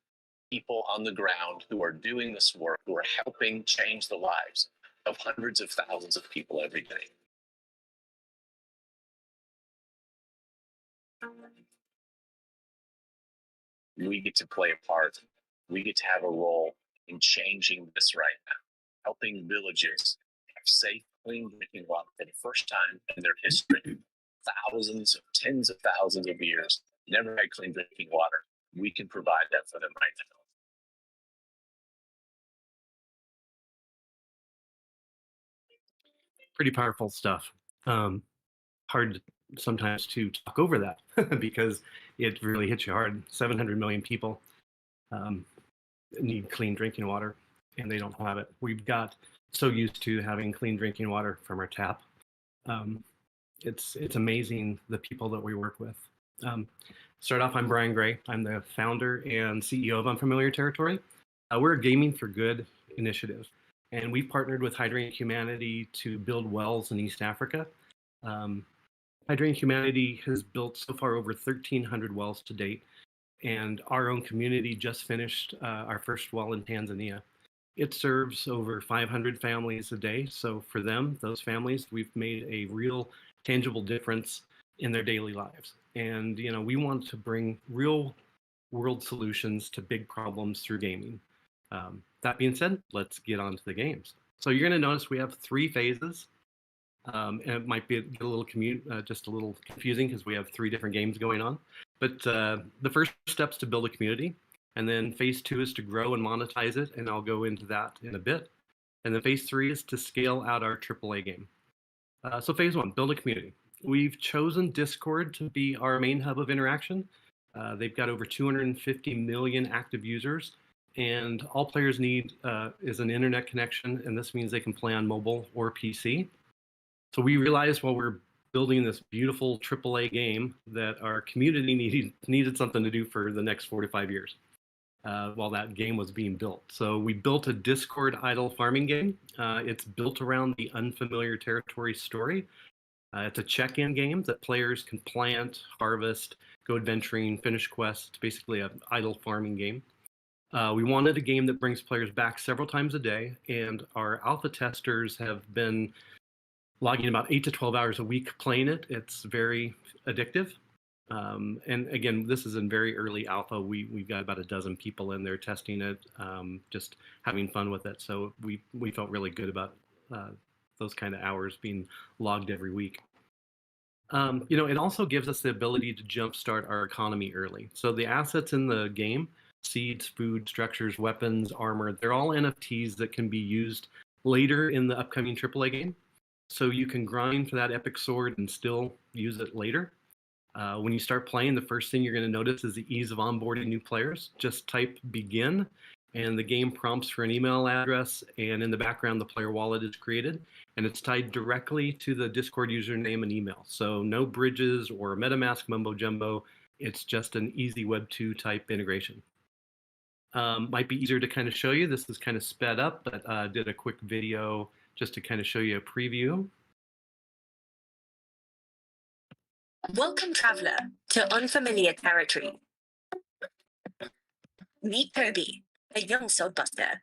people on the ground who are doing this work, who are helping change the lives of hundreds of thousands of people every day. We get to play a part. We get to have a role in changing this right now, helping villages have safe, clean drinking water for the first time in their history. Thousands, tens of thousands of years, never had clean drinking water. We can provide that for them right now. Pretty powerful stuff. Hard sometimes to talk over that because it really hits you hard. 700 million people need clean drinking water, and they don't have it. We've got so used to having clean drinking water from our tap. It's amazing the people that we work with. Start off, I'm Brian Gray. I'm the founder and CEO of Unfamiliar Territory. We're a Gaming for Good initiative, and we've partnered with Hydrating Humanity to build wells in East Africa. Hydrating Humanity has built so far over 1,300 wells to date, and our own community just finished our first well in Tanzania. It serves over 500 families a day. So for them, those families, we've made a real tangible difference in their daily lives. And, you know, we want to bring real world solutions to big problems through gaming. That being said, let's get on to the games. So you're going to notice we have 3 phases. And it might be a little just a little confusing because we have 3 different games going on. But the first step's to build a community. And then phase 2 is to grow and monetize it. And I'll go into that in a bit. And then phase 3 is to scale out our AAA game. So phase 1, build a community. We've chosen Discord to be our main hub of interaction. They've got over 250 million active users. And all players need is an internet connection. And this means they can play on mobile or PC. So we realized while we're building this beautiful AAA game that our community needed something to do for the next 4 to 5 years while that game was being built. So we built a Discord idle farming game. It's built around the Unfamiliar Territory story. It's a check-in game that players can plant, harvest, go adventuring, finish quests. It's basically an idle farming game. We wanted a game that brings players back several times a day, and our alpha testers have been logging about 8 to 12 hours a week playing it. It's very addictive. And again, this is in very early alpha. We've got about a dozen people in there testing it, just having fun with it. So we felt really good about those kind of hours being logged every week. You know, it also gives us the ability to jumpstart our economy early. So the assets in the game, seeds, food, structures, weapons, armor, they're all NFTs that can be used later in the upcoming AAA game. So you can grind for that epic sword and still use it later. When you start playing, the first thing you're going to notice is the ease of onboarding new players. Just type begin, and the game prompts for an email address, and in the background, the player wallet is created, and it's tied directly to the Discord username and email. So no bridges or MetaMask mumbo jumbo. It's just an easy Web 2 type integration. Might be easier to kind of show you. This is kind of sped up, but did a quick video just to kind of show you a preview. Welcome, traveler, to unfamiliar territory. Meet Toby, a young soulbuster.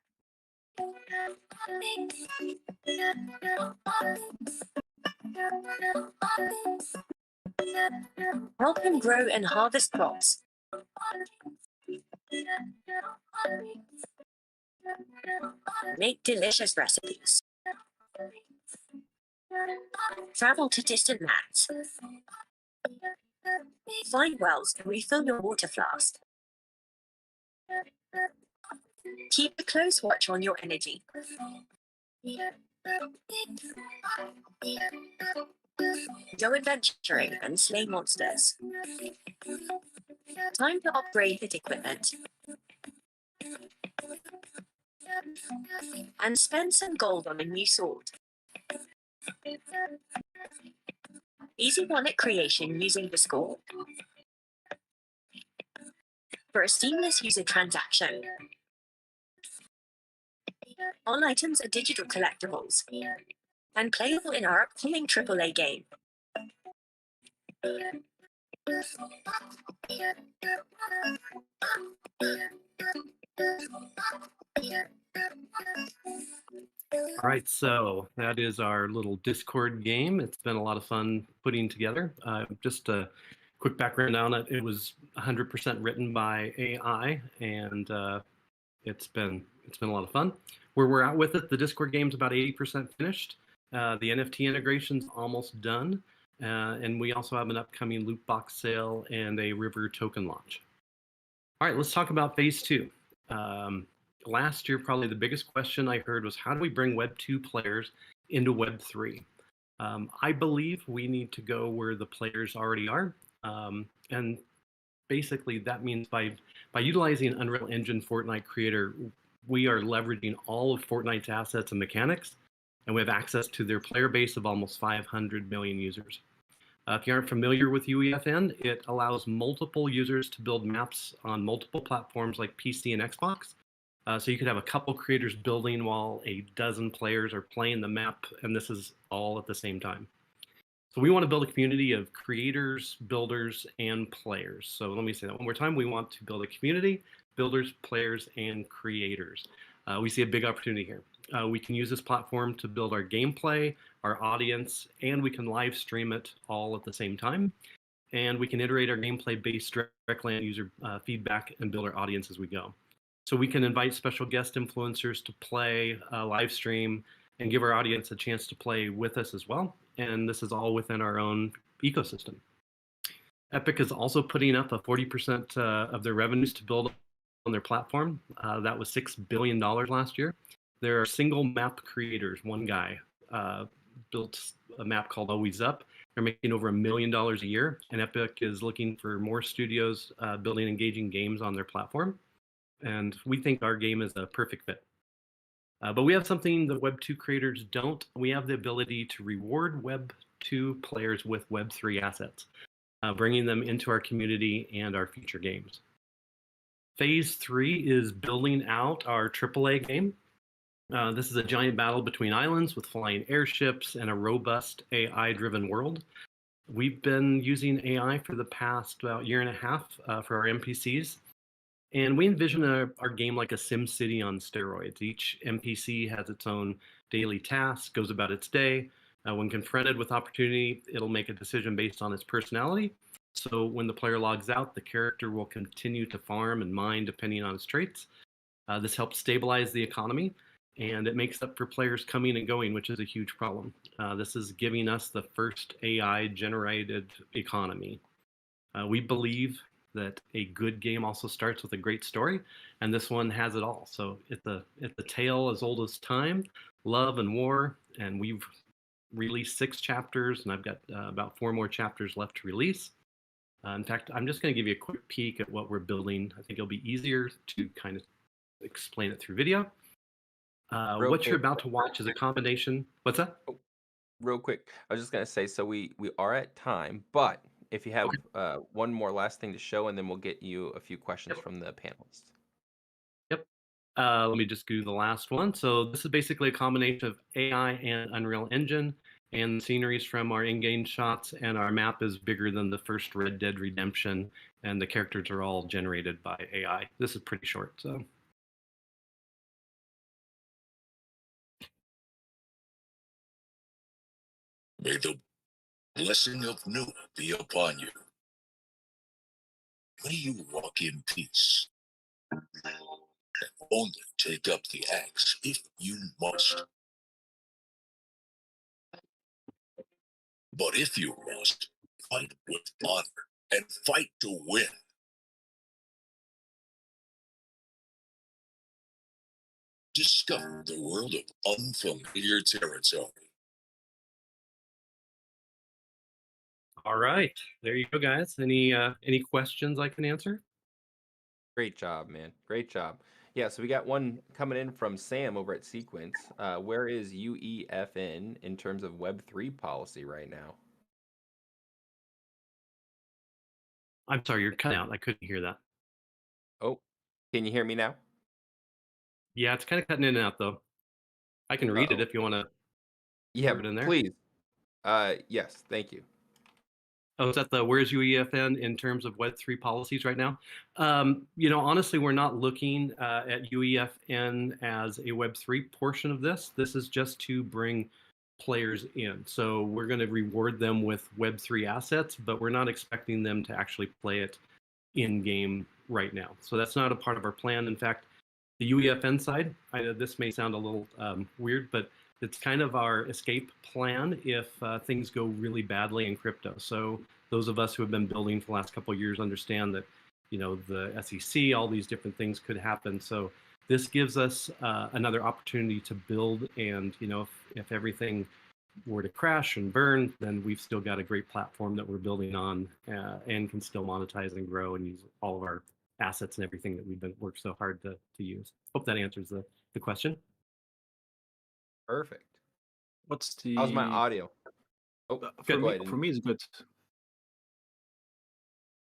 Help him grow and harvest crops. Make delicious recipes. Travel to distant lands. Find wells to refill your water flask. Keep a close watch on your energy. Go adventuring and slay monsters. Time to upgrade hit equipment. And spend some gold on a new sword. Easy wallet creation using Discord. For a seamless user transaction. All items are digital collectibles and playable in our upcoming AAA game. All right, so that is our little Discord game. It's been a lot of fun putting together. Just a quick background on it. It was 100% written by AI, and it's been a lot of fun. Where we're at with it, the Discord game's about 80% finished. The NFT integration's almost done, and we also have an upcoming loot box sale and a River token launch. All right, let's talk about phase 2. Last year, probably the biggest question I heard was, how do we bring Web 2 players into Web 3? I believe we need to go where the players already are. And basically, that means by utilizing Unreal Engine Fortnite Creator, we are leveraging all of Fortnite's assets and mechanics, and we have access to their player base of almost 500 million users. If you aren't familiar with UEFN, it allows multiple users to build maps on multiple platforms like PC and Xbox. So you could have a couple creators building while a dozen players are playing the map, and this is all at the same time. So we want to build a community of creators, builders, and players. So let me say that one more time. We want to build a community, builders, players, and creators. We see a big opportunity here. We can use this platform to build our gameplay, our audience, and we can live stream it all at the same time. And we can iterate our gameplay based directly on user feedback and build our audience as we go. So we can invite special guest influencers to play, live stream, and give our audience a chance to play with us as well. And this is all within our own ecosystem. Epic is also putting up a 40% of their revenues to build on their platform. That was $6 billion last year. There are single map creators. One guy built a map called Always Up. They're making over $1 million a year, and Epic is looking for more studios building engaging games on their platform. And we think our game is a perfect fit. But we have something that Web 2 creators don't. We have the ability to reward Web 2 players with Web 3 assets, bringing them into our community and our future games. Phase 3 is building out our AAA game. This is a giant battle between islands with flying airships and a robust AI-driven world. We've been using AI for the past year and a half for our NPCs. And we envision our game like a Sim City on steroids. Each NPC has its own daily task, goes about its day. When confronted with opportunity, it'll make a decision based on its personality. So when the player logs out, the character will continue to farm and mine depending on its traits. This helps stabilize the economy, and it makes up for players coming and going, which is a huge problem. This is giving us the first AI-generated economy. We believe that a good game also starts with a great story, and this one has it all. So it's a tale as old as time, love and war, and we've released 6 chapters, and I've got about 4 more chapters left to release. In fact, I'm just going to give you a quick peek at what we're building. I think it'll be easier to kind of explain it through video. Real What you're quick. about to watch is a combination. What's that? Real quick, I was just gonna say, so we are at time, but if you have one more last thing to show, and then we'll get you a few questions from the panelists. Yep. Let me just do the last one. So this is basically a combination of AI and Unreal Engine, and the sceneries from our in-game shots, and our map is bigger than the first Red Dead Redemption, and the characters are all generated by AI. This is pretty short, so. May the blessing of Noah be upon you. May you walk in peace, and only take up the axe if you must. But if you must, fight with honor and fight to win. Discover the world of unfamiliar territory. All right, there you go, guys. Any questions I can answer? Great job, man. Great job. Yeah, so we got one coming in from Sam over at Sequence. Where is UEFN in terms of Web3 policy right now? I'm sorry, you're cut out. I couldn't hear that. Oh, can you hear me now? Yeah, it's kind of cutting in and out, though. I can read it Uh-oh. if you want to. Yeah, it in there. please. Yes, thank you. Oh, is that the where's UEFN in terms of Web3 policies right now? Honestly, we're not looking at UEFN as a Web3 portion of this. This is just to bring players in. So we're going to reward them with Web3 assets, but we're not expecting them to actually play it in game right now. So that's not a part of our plan. In fact, the UEFN side, this may sound a little weird, but it's kind of our escape plan if things go really badly in crypto. So those of us who have been building for the last couple of years understand that, the SEC, all these different things could happen. So this gives us another opportunity to build, and if everything were to crash and burn, then we've still got a great platform that we're building on and can still monetize and grow and use all of our assets and everything that we've been worked so hard to use. Hope that answers the question. Perfect. What's the? How's my audio? Oh, for go ahead. For me, it's good.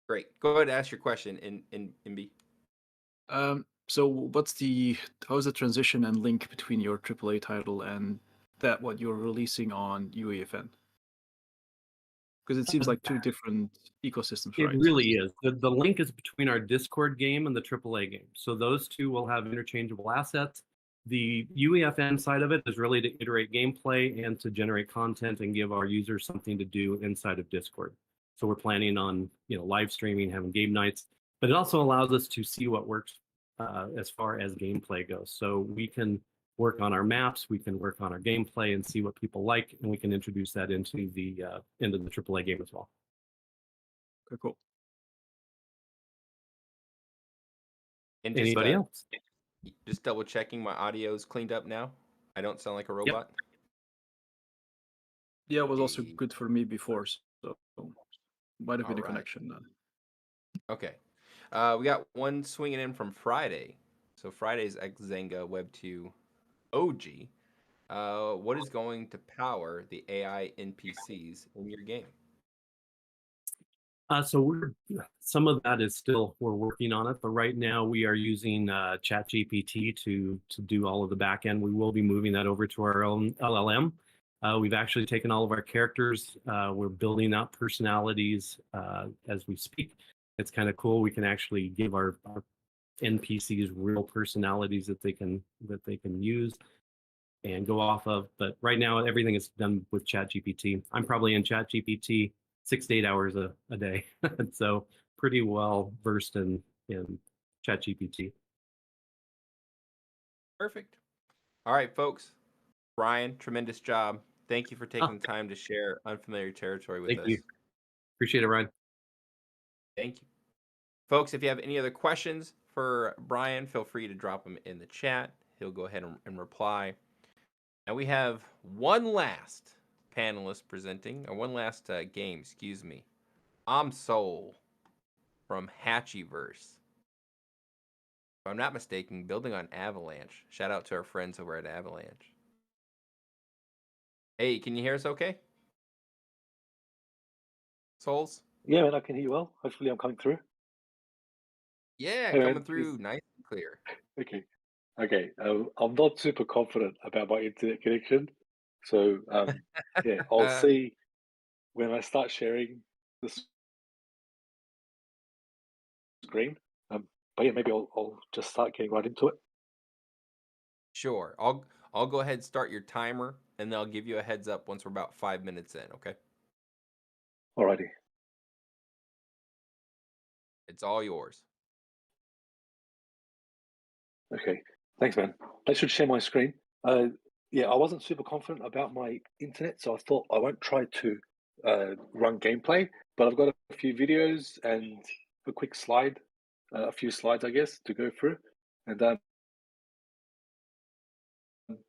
Great. Go ahead and ask your question in MB. So how is the transition and link between your AAA title and what you're releasing on UEFN? Because it seems like two different ecosystems, right? It really is. The link is between our Discord game and the AAA game. So those two will have interchangeable assets. The UEFN side of it is really to iterate gameplay and to generate content and give our users something to do inside of Discord. So we're planning on live streaming, having game nights, but it also allows us to see what works as far as gameplay goes. So we can work on our maps, we can work on our gameplay and see what people like, and we can introduce that into the AAA game as well. Okay, cool. And Anybody else? Just double checking my audio is cleaned up now. I don't sound like a robot. Yep. Yeah, it was also good for me before, so might have been a connection then. Okay. We got one swinging in from Friday. So Friday's Xzenga Web 2 OG. What is going to power the AI NPCs in your game? So some of that is still, we're working on it, but right now we are using ChatGPT to do all of the back end. We will be moving that over to our own LLM. We've actually taken all of our characters. We're building out personalities as we speak. It's kind of cool. We can actually give our NPCs real personalities that they can use and go off of. But right now, everything is done with ChatGPT. I'm probably in ChatGPT 6 to 8 hours a day, so pretty well versed in ChatGPT. Perfect. All right, folks. Brian, tremendous job. Thank you for taking the time to share unfamiliar territory with us. Thank you. Appreciate it, Ryan. Thank you. Folks, if you have any other questions for Brian, feel free to drop them in the chat. He'll go ahead and reply. And we have one last panelist presenting, or one last game, excuse me. I'm Soul from Hatchieverse. If I'm not mistaken, building on Avalanche. Shout out to our friends over at Avalanche. Hey, can you hear us okay? Souls? Yeah, man, I can hear you well. Hopefully I'm coming through. Yeah, Hey, man, coming through nice and clear. Okay. Okay. I'm not super confident about my internet connection. So, yeah, I'll see when I start sharing the screen. But yeah, maybe I'll just start getting right into it. Sure. I'll go ahead and start your timer, and then I'll give you a heads up once we're about 5 minutes in, okay? Alrighty. It's all yours. Okay. Thanks, man. I should share my screen. Yeah, I wasn't super confident about my internet, so I thought I won't try to run gameplay, but I've got a few videos and a quick slide, a few slides, I guess, to go through. And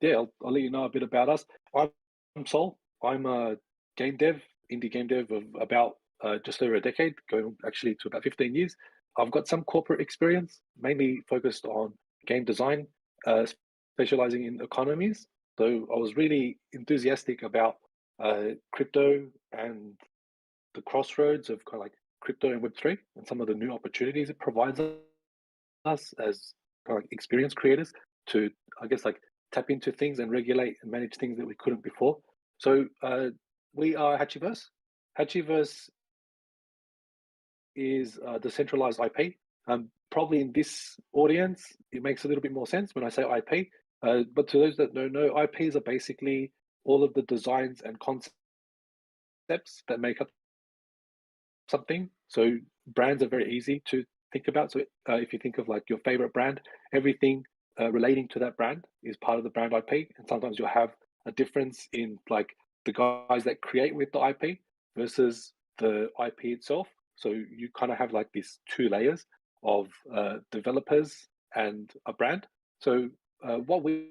yeah, I'll let you know a bit about us. I'm Sol. I'm a game dev, indie game dev of about just over a decade, going actually to about 15 years. I've got some corporate experience, mainly focused on game design, specializing in economies. So I was really enthusiastic about crypto and the crossroads of kind of like crypto and Web3 and some of the new opportunities it provides us as kind of like experience creators to, I guess, like tap into things and regulate and manage things that we couldn't before. So we are Hatchiverse. Hatchiverse is a decentralized IP. Probably in this audience, it makes a little bit more sense when I say IP. But to those that don't know, IPs are basically all of the designs and concepts that make up something. So brands are very easy to think about. So if you think of like your favorite brand, everything relating to that brand is part of the brand IP. And sometimes you'll have a difference in like the guys that create with the IP versus the IP itself. So you kind of have like these two layers of developers and a brand. So what we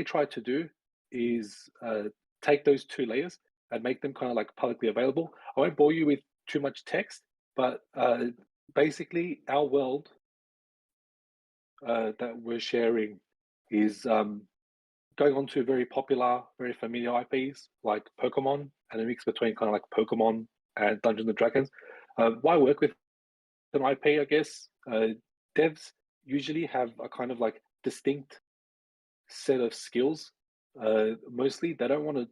try to do is take those two layers and make them kind of like publicly available. I won't bore you with too much text, but basically our world that we're sharing is going on to very popular, very familiar IPs like Pokemon and a mix between kind of like Pokemon and Dungeons and Dragons. Why work with an IP, I guess? Devs usually have a kind of like distinct set of skills. Mostly they don't want to,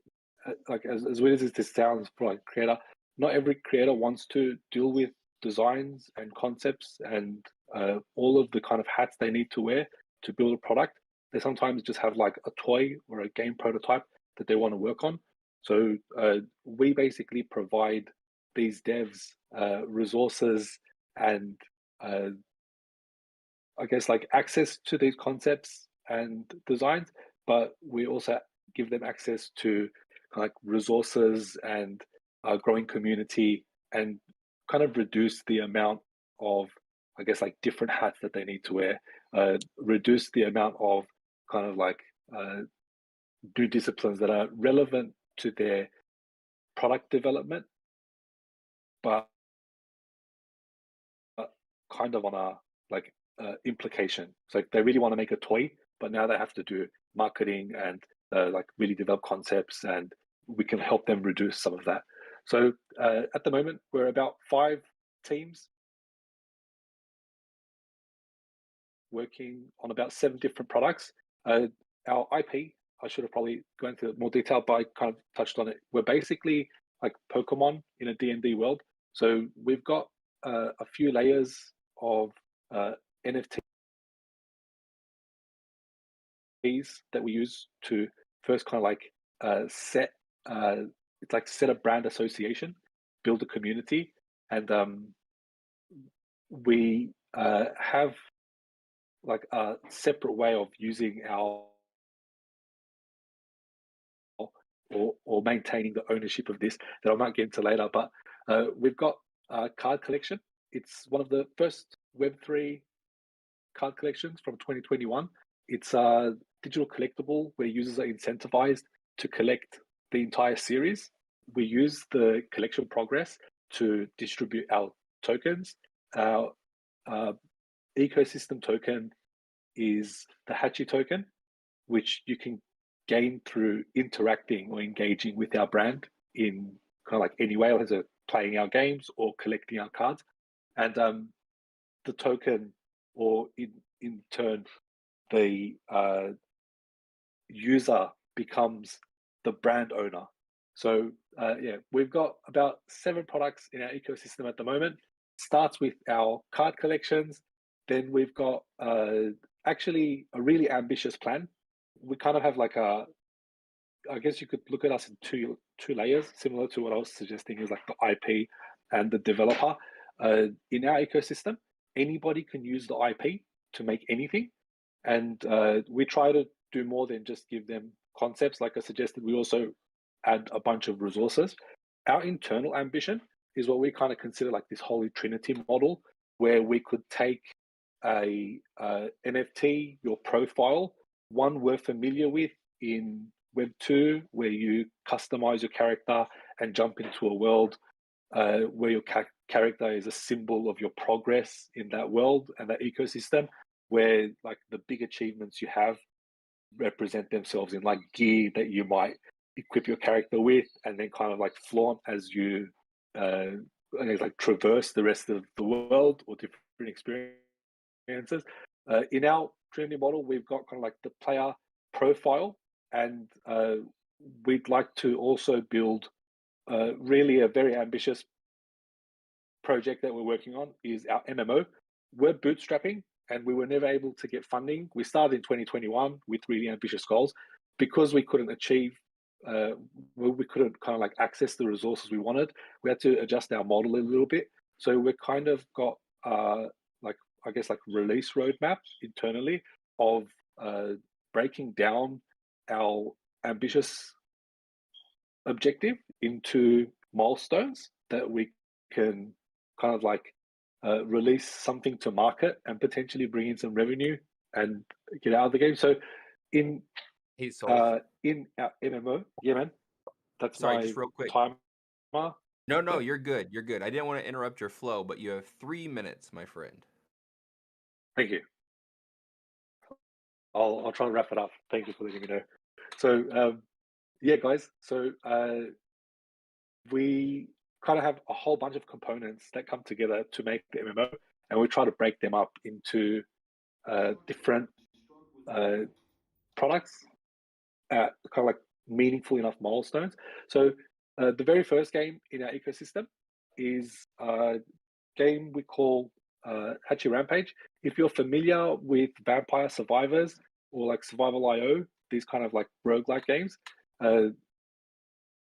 like as weird as this sounds for like creator, not every creator wants to deal with designs and concepts and all of the kind of hats they need to wear to build a product. They sometimes just have like a toy or a game prototype that they want to work on. So we basically provide these devs resources and I guess like access to these concepts and designs, but we also give them access to like resources and a growing community and kind of reduce the amount of, I guess, like different hats that they need to wear, reduce the amount of kind of like new disciplines that are relevant to their product development, but kind of on a like implication. So they really want to make a toy, but now they have to do marketing and like really develop concepts, and we can help them reduce some of that. So at the moment, we're about 5 teams working on about 7 different products. Our IP, I should have probably gone into more detail, but I kind of touched on it. We're basically like Pokemon in a D&D world. So we've got a few layers of NFTs that we use to first kind of like set it's like set a brand association, build a community, and we have like a separate way of using our or maintaining the ownership of this that I might get into later. But we've got a card collection. It's one of the first Web3 card collections from 2021. It's a digital collectible where users are incentivized to collect the entire series. We use the collection progress to distribute our tokens. Our ecosystem token is the Hachi token, which you can gain through interacting or engaging with our brand in kind of like any way, whether it's playing our games or collecting our cards. And the token, or in turn, the user becomes the brand owner. So yeah, we've got about 7 products in our ecosystem at the moment. Starts with our card collections. Then we've got actually a really ambitious plan. We kind of have like I guess you could look at us in two layers, similar to what I was suggesting is like the IP and the developer. In our ecosystem, anybody can use the IP to make anything. And we try to do more than just give them concepts. Like I suggested, we also add a bunch of resources. Our internal ambition is what we kind of consider like this holy trinity model, where we could take a NFT, your profile, one we're familiar with in Web 2, where you customize your character and jump into a world where your character is a symbol of your progress in that world and that ecosystem, where like the big achievements you have represent themselves in like gear that you might equip your character with, and then kind of like flaunt as you like traverse the rest of the world or different experiences. In our Trinity model, we've got kind of like the player profile, and we'd like to also build really a very ambitious project that we're working on is our MMO. We're bootstrapping, and we were never able to get funding. We started in 2021 with really ambitious goals. Because we couldn't achieve, we couldn't kind of like access the resources we wanted, we had to adjust our model a little bit. So we kind of got like, I guess, like release roadmap internally of breaking down our ambitious objective into milestones that we can kind of like release something to market and potentially bring in some revenue and get out of the game. So in our MMO, yeah, man, that's Sorry, my just real quick. timer. No, you're good. You're good. I didn't want to interrupt your flow, but you have 3 minutes, my friend. Thank you. I'll try and wrap it up. Thank you for letting me know. So yeah, guys. So we kind of have a whole bunch of components that come together to make the MMO, and we try to break them up into different products at kind of like meaningful enough milestones. So the very first game in our ecosystem is a game we call Hachi Rampage. If you're familiar with Vampire Survivors or like Survival IO, these kind of like roguelike games,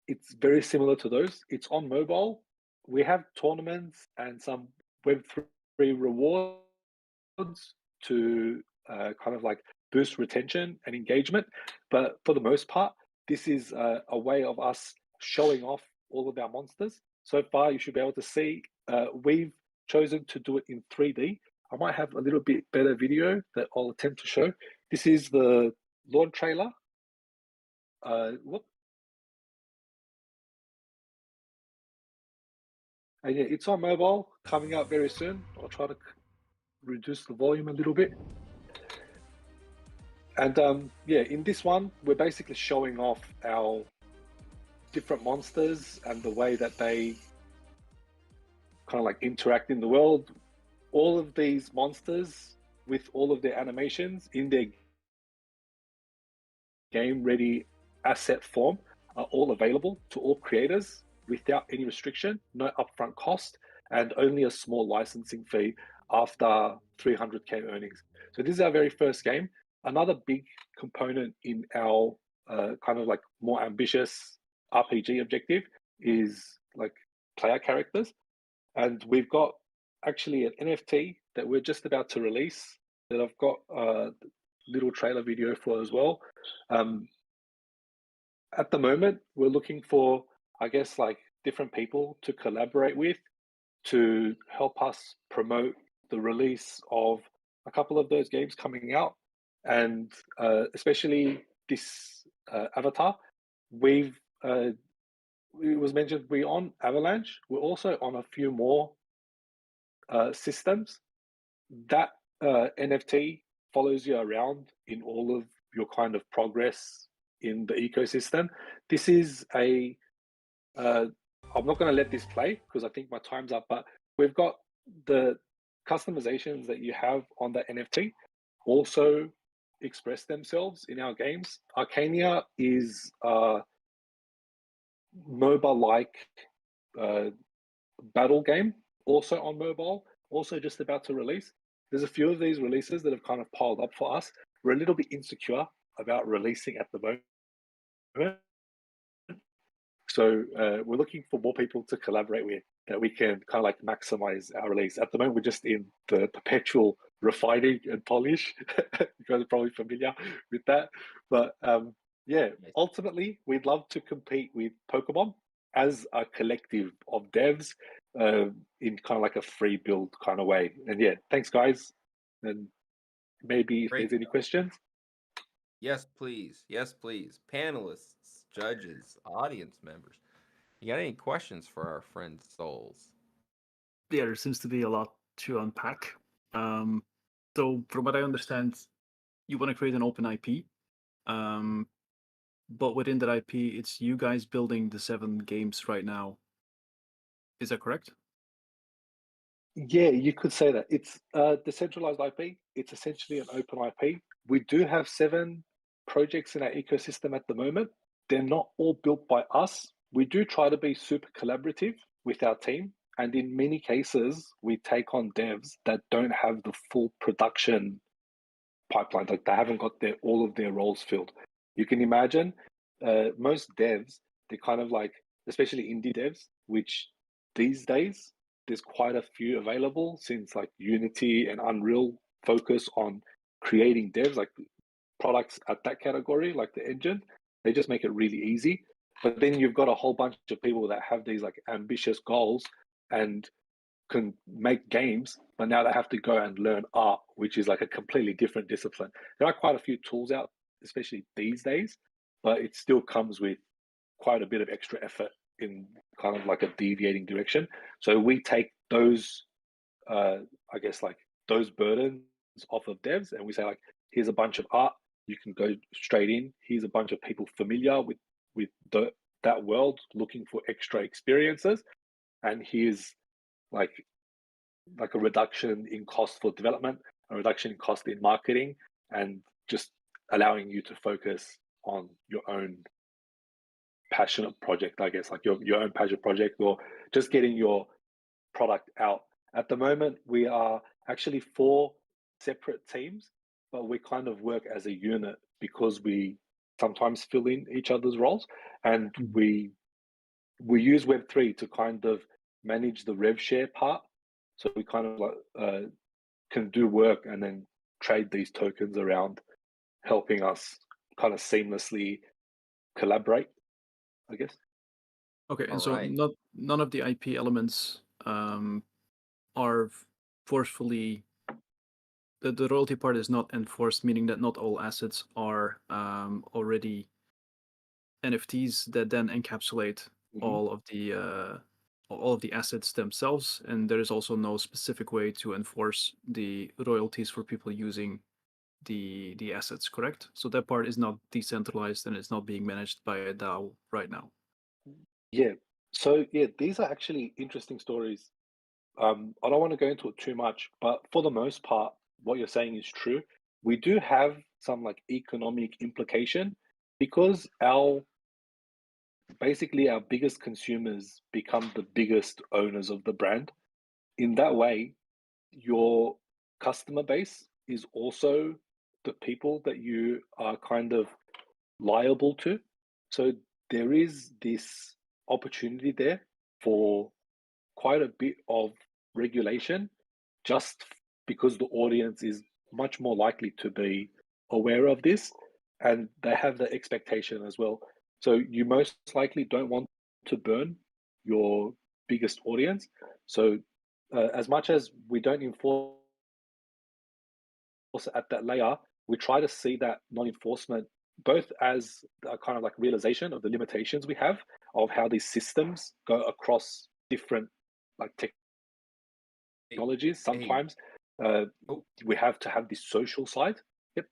it's very similar to those. It's on mobile. We have tournaments and some Web3 rewards to kind of like boost retention and engagement. But for the most part, this is a way of us showing off all of our monsters. So far, you should be able to see we've chosen to do it in 3D. I might have a little bit better video that I'll attempt to show. This is the launch trailer. Whoop. And yeah, it's on mobile, coming out very soon. I'll try to reduce the volume a little bit. And yeah, in this one, we're basically showing off our different monsters and the way that they kind of like interact in the world. All of these monsters with all of their animations in their game-ready asset form are all available to all creators without any restriction, no upfront cost, and only a small licensing fee after 300k earnings. So this is our very first game. Another big component in our kind of like more ambitious RPG objective is like player characters. And we've got actually an NFT that we're just about to release that I've got a little trailer video for as well. At the moment, we're looking for, I guess, like different people to collaborate with to help us promote the release of a couple of those games coming out. And especially this avatar, it was mentioned we're on Avalanche. We're also on a few more systems. That NFT follows you around in all of your kind of progress in the ecosystem. This is a I'm not going to let this play because I think my time's up, but we've got the customizations that you have on the NFT also express themselves in our games. Arcania is MOBA-like battle game, also on mobile, also just about to release. There's a few of these releases that have kind of piled up for us. We're a little bit insecure about releasing at the moment. So we're looking for more people to collaborate with that we can kind of like maximize our release. At the moment, we're just in the perpetual refining and polish. You guys are probably familiar with that. But yeah, ultimately, we'd love to compete with Pokemon as a collective of devs in kind of like a free build kind of way. And yeah, thanks, guys. And maybe if there's any questions. Yes, please. Yes, please. Panelists, judges, audience members. You got any questions for our friend Souls? Yeah, there seems to be a lot to unpack. So from what I understand, you want to create an open IP. But within that IP, it's you guys building the 7 games right now. Is that correct? Yeah, you could say that. It's decentralized IP. It's essentially an open IP. We do have 7 projects in our ecosystem at the moment. They're not all built by us. We do try to be super collaborative with our team. And in many cases, we take on devs that don't have the full production pipeline. Like they haven't got all of their roles filled. You can imagine most devs, they're kind of like, especially indie devs, which these days, there's quite a few available since like Unity and Unreal focus on creating devs, like products at that category, like the engine. They just make it really easy. But then you've got a whole bunch of people that have these like ambitious goals and can make games, but now they have to go and learn art, which is like a completely different discipline. There are quite a few tools out, especially these days, but it still comes with quite a bit of extra effort in kind of like a deviating direction. So we take those, I guess, like those burdens off of devs, and we say like, here's a bunch of art, you can go straight in. Here's a bunch of people familiar with that world, looking for extra experiences, and here's like a reduction in cost for development, a reduction in cost in marketing, and just allowing you to focus on your own passionate project, I guess, like your own passion project, or just getting your product out. At the moment, we are actually 4 separate teams, but we kind of work as a unit because we sometimes fill in each other's roles, and we use Web3 to kind of manage the rev share part. So we kind of like can do work and then trade these tokens around, helping us kind of seamlessly collaborate, I guess. Okay, and All so right. none of the IP elements are forcefully. The royalty part is not enforced, meaning that not all assets are already NFTs that then encapsulate all of the assets themselves, and there is also no specific way to enforce the royalties for people using the assets, correct? So that part is not decentralized and it's not being managed by a DAO right now. Yeah. So yeah, these are actually interesting stories. I don't want to go into it too much, but for the most part, what you're saying is true. We do have some like economic implication because basically our biggest consumers become the biggest owners of the brand. In that way, your customer base is also the people that you are kind of liable to. So there is this opportunity there for quite a bit of regulation, just because the audience is much more likely to be aware of this, and they have the expectation as well. So you most likely don't want to burn your biggest audience. So as much as we don't enforce at that layer, we try to see that non-enforcement both as a kind of like realization of the limitations we have of how these systems go across different like technologies. Sometimes we have to have this social side. Yep.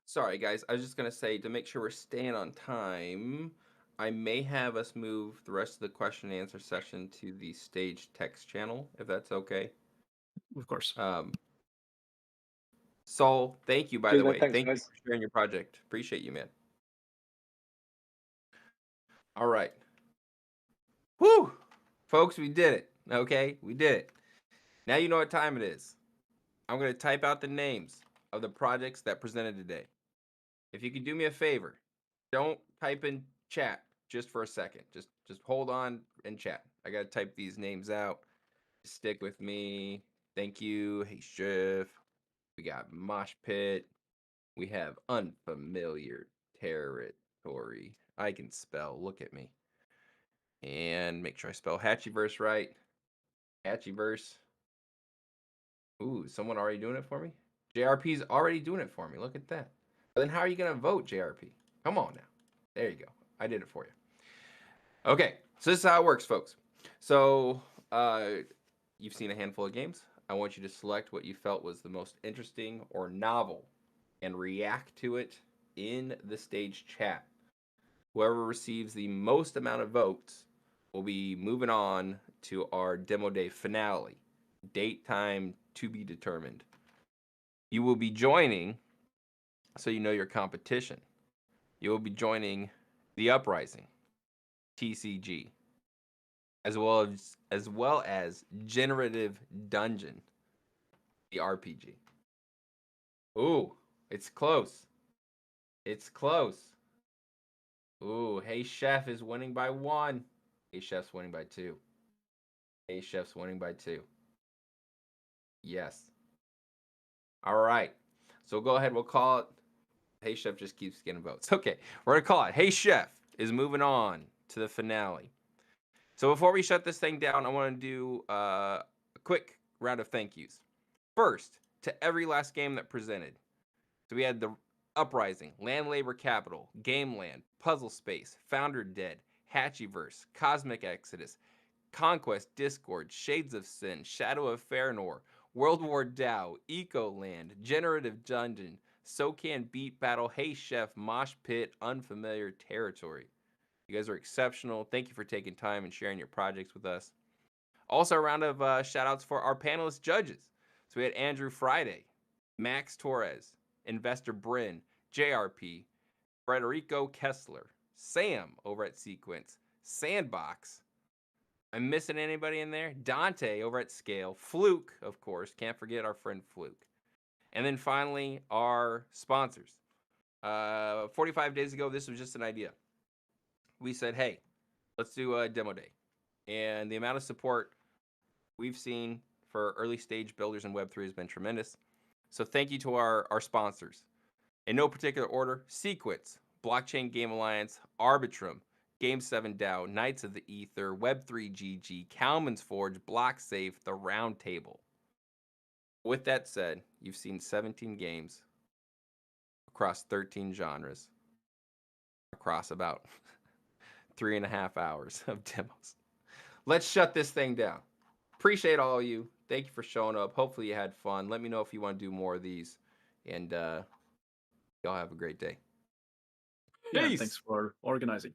Sorry, guys. I was just going to say, to make sure we're staying on time, I may have us move the rest of the question and answer session to the stage text channel, if that's okay. Of course. Saul, thank you, by Cheers, the man. way. Thanks, Thank you guys. for sharing your project. Appreciate you, man. All right. Whew! Folks, we did it. Okay? We did it. Now you know what time it is. I'm going to type out the names of the projects that presented today. If you could do me a favor, don't type in chat just for a second. Just hold on and chat. I got to type these names out. Stick with me. Thank you. Hey, Chef. We got Mosh Pit. We have Unfamiliar Territory. I can spell. Look at me. And make sure I spell Hatchieverse right. Hatchieverse. Ooh, someone already doing it for me? JRP's already doing it for me. Look at that. But then how are you going to vote, JRP? Come on now. There you go. I did it for you. Okay, so this is how it works, folks. So you've seen a handful of games. I want you to select what you felt was the most interesting or novel and react to it in the stage chat. Whoever receives the most amount of votes will be moving on to our demo day finale. Date, time to be determined. You will be joining, so you know your competition. You will be joining the Uprising, TCG, as well as Generative Dungeon, the RPG. Ooh, it's close. It's close. Ooh, Hey Chef is winning by 1. Hey Chef's winning by 2. Hey Chef's winning by 2. Yes. All right. So go ahead. We'll call it. Hey Chef just keeps getting votes. Okay. We're going to call it. Hey Chef is moving on to the finale. So before we shut this thing down, I want to do a quick round of thank yous. First, to every last game that presented. So we had the Uprising, Land Labor Capital, Game Land, Puzzle Space, Founder Dead, Hatchieverse, Cosmic Exodus, Conquest Discord, Shades of Sin, Shadow of Farinor, World War Dow, Ecoland, Generative Dungeon, SoCan Beat Battle, Hey Chef, Mosh Pit, Unfamiliar Territory. You guys are exceptional. Thank you for taking time and sharing your projects with us. Also, a round of shout outs for our panelist judges. So we had Andrew Friday, Max Torres, Investor Bryn, JRP, Frederico Kessler, Sam over at Sequence, Sandbox. I'm missing anybody in there? Dante over at Scale, Fluke, of course. Can't forget our friend Fluke. And then finally, our sponsors. 45 days ago, this was just an idea. We said, hey, let's do a demo day. And the amount of support we've seen for early stage builders in Web3 has been tremendous. So thank you to our sponsors. In no particular order, Sequence, Blockchain Game Alliance, Arbitrum, Game 7 DAO, Knights of the Ether, Web3 GG, Kalman's Forge, BlockSafe, The Round Table. With that said, you've seen 17 games across 13 genres, across about 3.5 hours of demos. Let's shut this thing down. Appreciate all of you. Thank you for showing up. Hopefully you had fun. Let me know if you want to do more of these. And y'all have a great day. Yeah, Peace. thanks for organizing.